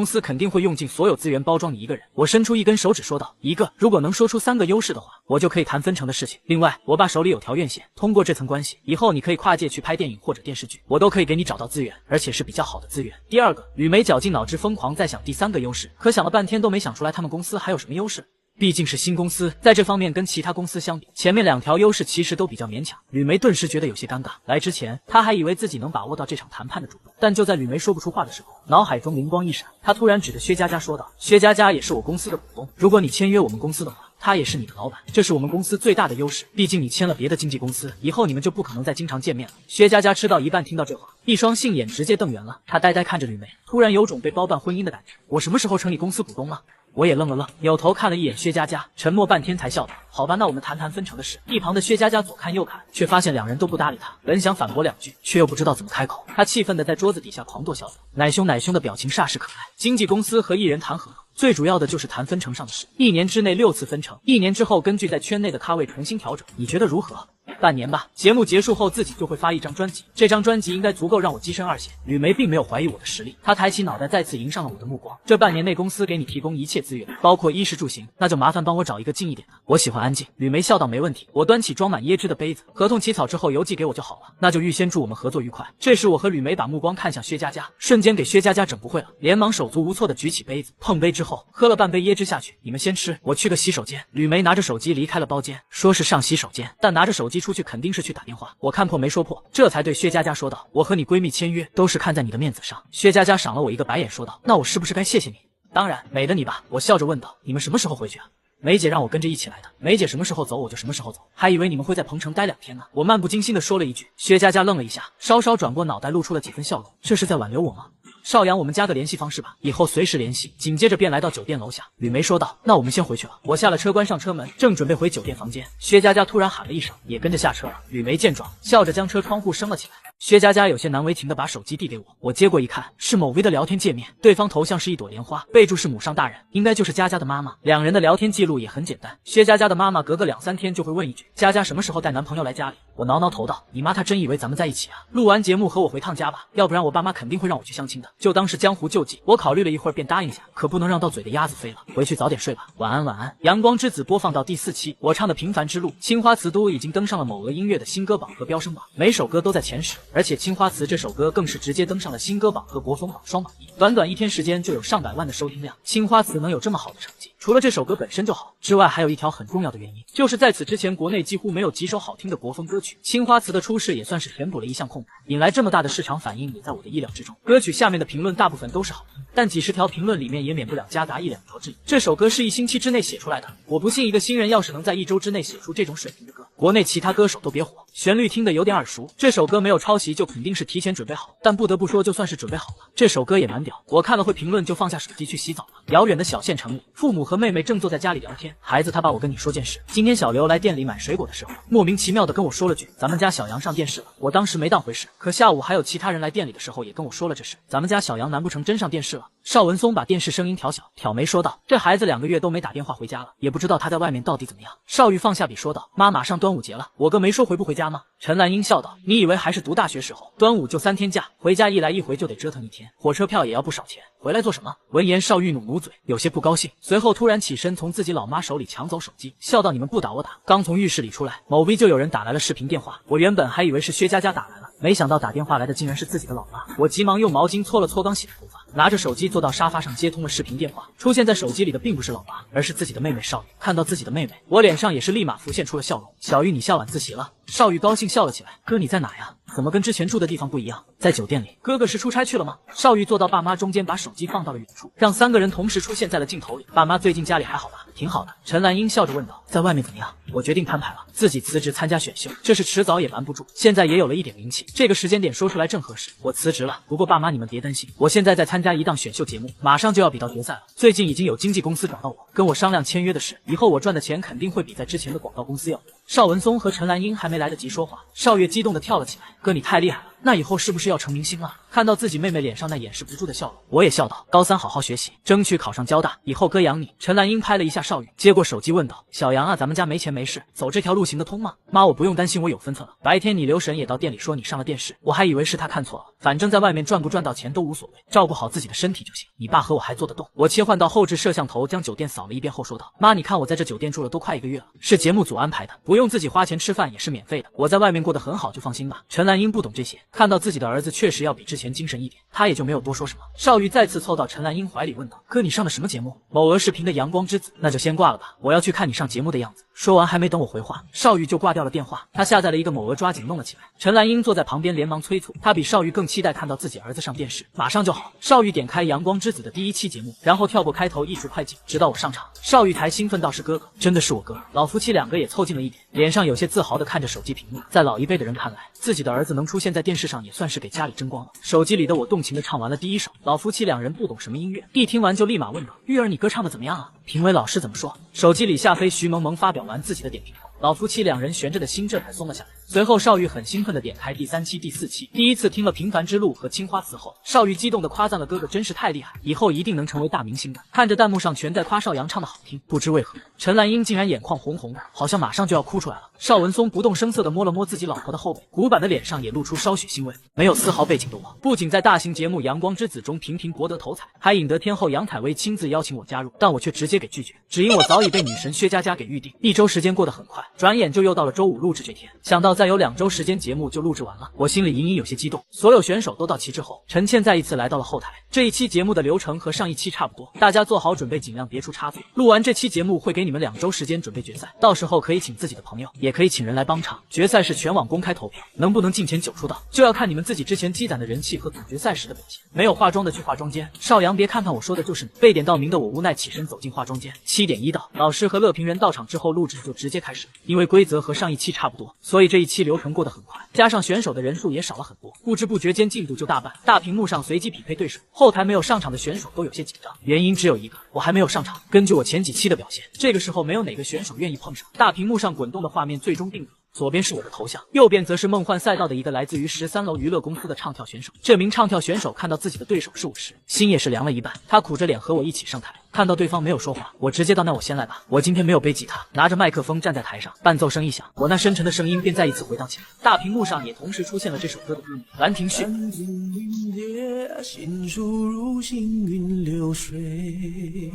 司肯定会用尽所有资源包装你一个人。我伸出一根手指说道：“一个，如果能说出3个优势的话，我就可以谈分成的事情。另外，我爸手里有条院线，通过这层关系，以后你可以跨界去拍电影或者电视剧，我都可以给你找到资源，而且是比较好的资源。”第2个，吕梅绞尽脑汁疯狂在想第3个优势，可想了半天都没想出来他们公司还有什么优势。毕竟是新公司，在这方面跟其他公司相比，前面2条优势其实都比较勉强。吕梅顿时觉得有些尴尬。来之前，她还以为自己能把握到这场谈判的主动，但就在吕梅说不出话的时候，脑海中灵光一闪，她突然指着薛佳佳说道：“薛佳佳也是我公司的股东，如果你签约我们公司的话，她也是你的老板，这是我们公司最大的优势。毕竟你签了别的经纪公司，以后你们就不可能再经常见面了。”薛佳佳吃到一半听到这话，一双杏眼直接瞪圆了，她呆呆看着吕梅，突然有种被包办婚姻的感觉。我什么时候成你公司股东了？我也愣了愣，扭头看了一眼薛佳佳，沉默半天才笑道：“好吧，那我们谈谈分成的事。”一旁的薛佳佳左看右看，却发现2人都不搭理他，本想反驳2句，却又不知道怎么开口。他气愤地在桌子底下狂跺小脚，奶凶奶凶的表情煞是可爱。经纪公司和艺人谈合同，最主要的就是谈分成上的事，1年之内6次分成，1年之后根据在圈内的咖位重新调整，你觉得如何？半年吧，节目结束后自己就会发一张专辑，这张专辑应该足够让我跻身2线。吕梅并没有怀疑我的实力，她抬起脑袋再次迎上了我的目光。这半年内公司给你提供一切资源，包括衣食住行，那就麻烦帮我找一个近一点的。我喜欢安静。吕梅笑道：“没问题。”我端起装满椰汁的杯子，合同起草之后邮寄给我就好了。那就预先祝我们合作愉快。这时我和吕梅把目光看向薛佳佳，瞬间给薛佳佳整不会了，连忙手足无措地举起杯子，碰杯之后喝了半杯椰汁下去。你们先吃，我去个洗手间。吕梅拿着手机离开了包间，说是上洗手间，但拿着手机出去肯定是去打电话。我看破没说破，这才对薛佳佳说道：“我和你闺蜜签约都是看在你的面子上。”薛佳佳赏了我一个白眼说道：“那我是不是该谢谢你？”“当然，美的你吧。”我笑着问道：“你们什么时候回去啊？”“梅姐让我跟着一起来的，梅姐什么时候走我就什么时候走，还以为你们会在鹏城待2天呢。”我漫不经心地说了一句。薛佳佳愣了一下，稍稍转过脑袋露出了几分笑容，这是在挽留我吗？“邵阳，我们加个联系方式吧，以后随时联系。”紧接着便来到酒店楼下，吕梅说道：“那我们先回去了。”我下了车，关上车门，正准备回酒店房间，薛佳佳突然喊了一声，也跟着下车了。吕梅见状，笑着将车窗户升了起来。薛佳佳有些难为情的把手机递给我，我接过一看，是某 V 的聊天界面，对方头像是一朵莲花，备注是母上大人，应该就是佳佳的妈妈。两人的聊天记录也很简单，薛佳佳的妈妈隔个2、3天就会问一句：佳佳什么时候带男朋友来家里？我挠挠头道：你妈她真以为咱们在一起啊？录完节目和我回趟家吧，要不然我爸妈肯定会让我去相亲的，就当是江湖救济。我考虑了一会儿便答应下，可不能让到嘴的鸭子飞了。回去早点睡吧，晚安晚安。阳光之子播放到第4期，我唱的平凡之路，青花瓷都已经登上了某鹅音乐的新歌榜和飙升榜，每首歌都在前10，而且青花瓷这首歌更是直接登上了新歌榜和国风榜双榜1，短短1天时间就有上百万的收听量。青花瓷能有这么好的成绩，除了这首歌本身就好之外，还有一条很重要的原因，就是在此之前国内几乎没有几首好听的国风歌曲，青花瓷的出世也算是填补了一项空白，引来这么大的市场反应也在我的意料之中。歌曲下面的评论大部分都是好评，但几十条评论里面也免不了夹杂1、2条质疑。这首歌是1星期之内写出来的，我不信一个新人要是能在1周之内写出这种水平的歌，国内其他歌手都别火。旋律听得有点耳熟，这首歌没有抄袭就肯定是提前准备好，但不得不说就算是准备好了，这首歌也蛮屌。我看了会评论就放下手机去洗澡了。遥远的小县城里，父母和妹妹正坐在家里聊天，孩子他爸，我跟你说件事，今天小刘来店里买水果的时候，莫名其妙的跟我说了句咱们家小杨上电视了，我当时没当回事，可下午还有其他人来店里的时候也跟我说了这事，咱们家小杨难不成真上电视了？邵文松把电视声音调小，挑眉说道：这孩子2个月都没打电话回家了，也不知道他在外面到底怎么样。邵玉放下笔说道：妈，马上端午节了，我哥没说回不回家吗？陈兰英笑道：你以为还是读大学时候，端午就3天假，回家一来一回就得折腾1天，火车票也要不少钱，回来做什么？闻言邵玉努嘴，有些不高兴，随后突然起身从自己老妈手里抢走手机，笑道：你们不打我打。刚从浴室里出来，某 V 就有人打来了视频电话，我原本还以为是薛佳佳打来了，没想到打电话来的竟然是自己的老妈。我急忙用毛巾搓了搓刚洗的头发，拿着手机坐到沙发上接通了视频电话。出现在手机里的并不是老妈，而是自己的妹妹邵玉。看到自己的妹妹，我脸上也是立马浮现出了笑容。小玉，你下晚自习了？邵玉高兴笑了起来。哥，你在哪呀？怎么跟之前住的地方不一样？在酒店里。哥哥是出差去了吗？邵玉坐到爸妈中间，把手机放到了远处，让3个人同时出现在了镜头里。爸妈最近家里还好吧？挺好的。陈兰英笑着问道。在外面怎么样？我决定摊牌了，自己辞职参加选秀，这是迟早也瞒不住，现在也有了一点名气，这个时间点说出来正合适。我辞职了，不过爸妈你们别担心，我现在在参加一档选秀节目，马上就要比到决赛了。最近已经有经纪公司找到我，跟我商量签约的事，以后我赚的钱肯定会比在之前的广告公司要多。邵文松和陈兰英还没来得及说话，邵月激动地跳了起来。哥，你太厉害了，那以后是不是要成明星了？看到自己妹妹脸上那掩饰不住的笑容，我也笑道：高3好好学习，争取考上交大，以后哥养你。陈兰英拍了一下邵玉，接过手机问道：小杨啊，咱们家没钱没事，走这条路行得通吗？妈，我不用担心，我有分寸了。白天你刘神也到店里说你上了电视，我还以为是他看错了，反正在外面赚不赚到钱都无所谓，照顾好自己的身体就行。你爸和我还做得动。我切换到后置摄像头，将酒店扫了一遍后说道：妈，你看我在这酒店住了都快1个月了，是节目组安排的，不用自己花钱吃饭也是免费的，我在外面过得很好，就放心吧。陈兰英不懂这些，看到自己的儿子确实要比之前精神一点，他也就没有多说什么。邵玉再次凑到陈兰英怀里问道：哥，你上的什么节目？某鹅视频的阳光之子。那就先挂了吧，我要去看你上节目的样子。说完还没等我回话，邵玉就挂掉了电话。他下载了一个某鹅，抓紧弄了起来。陈兰英坐在旁边连忙催促，他比邵玉更期待看到自己儿子上电视，马上就好。邵玉点开阳光之子的第1期节目，然后跳过开头，一直快进，直到我上场。邵玉才兴奋道：是哥哥，真的是我哥。老夫妻2个也凑近了一点，脸上有些自豪地看着手机屏幕。在老一辈的人看来，自己的儿子能出现在电视上也算是给家里争光了。手机里的我动情地唱完了第1首，老夫妻2人不懂什么音乐，一听完就立马问道：玉儿，你歌唱的怎么样啊？评委老师怎么说？手机里夏飞、徐萌萌发表完自己的点评后，老夫妻2人悬着的心这才松了下来。随后邵玉很兴奋地点开第3期、第4期，第一次听了《平凡之路》和《青花瓷》后，邵玉激动地夸赞了哥哥真是太厉害，以后一定能成为大明星的。看着弹幕上全在夸邵阳唱的好听，不知为何陈兰英竟然眼眶红红的，好像马上就要哭出来了。邵文松不动声色地摸了摸自己老婆的后背，古板的脸上也露出稍许欣慰。没有丝毫背景的我，不仅在大型节目《阳光之子》中频频博得头彩，还引得天后杨采薇亲自邀请我加入，但我却直接给拒绝，只因我早已被女神薛佳佳给预定。1周时间过得很快，转眼就又到了周5录制这天，想到再有2周时间节目就录制完了，我心里隐隐有些激动。所有选手都到齐之后，陈倩再一次来到了后台。这一期节目的流程和上一期差不多，大家做好准备，尽量别出差错。录完这期节目会给你们2周时间准备决赛，到时候可以请自己的朋友，也可以请人来帮场。决赛是全网公开投票，能不能进前9出道，就要看你们自己之前积攒的人气和总决赛时的表现。没有化妆的去化妆间，邵阳别看看我说的就是你。被点到名的我无奈起身走进化妆间。7点1到，老师和乐评人到场之后，录制就直接开始。因为规则和上一期差不多，所以这一期流程过得很快，加上选手的人数也少了很多，不知不觉间进度就大半。大屏幕上随机匹配对手，后台没有上场的选手都有些紧张，原因只有一个，我还没有上场。根据我前几期的表现，这个时候没有哪个选手愿意碰上。大屏幕上滚动的画面最终定格，左边是我的头像，右边则是梦幻赛道的一个来自于13楼娱乐公司的唱跳选手。这名唱跳选手看到自己的对手是舞狮，心也是凉了一半。他苦着脸和我一起上台，看到对方没有说话，我直接道：“那我先来吧。”我今天没有背吉他，拿着麦克风站在台上，伴奏声一响，我那深沉的声音便再一次回荡起来。大屏幕上也同时出现了这首歌的歌名《兰亭序》。兰亭云叠，心书如行云流水。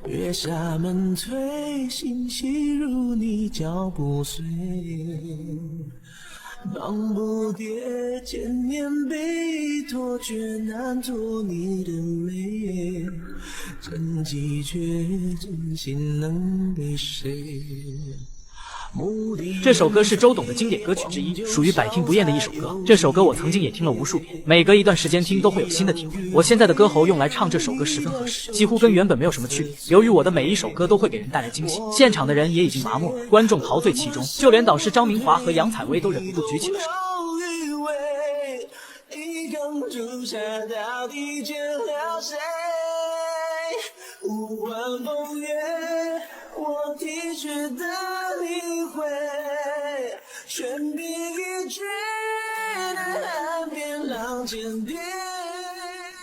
月下门推，心细如你脚步碎。忙不迭，千年被托，却难托你的美。真迹绝，真心能给谁？这首歌是周董的经典歌曲之一，属于百听不厌的一首歌。这首歌我曾经也听了无数遍，每隔一段时间听都会有新的体会。我现在的歌喉用来唱这首歌十分合适，几乎跟原本没有什么区别。由于我的每一首歌都会给人带来惊喜，现场的人也已经麻木了，观众陶醉其中，就连导师张明华和杨采薇都忍不住举起了手。一缸朱砂到底见了谁？无关风月，我体恤的理会，悬笔一句，岸边浪尖叠。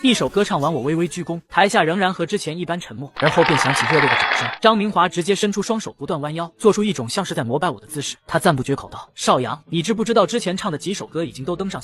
一首歌唱完，我微微鞠躬，台下仍然和之前一般沉默，而后便响起热烈的掌声。张明华直接伸出双手，不断弯腰，做出一种像是在膜拜我的姿势。他赞不绝口道：“少阳，你知不知道之前唱的几首歌已经都登上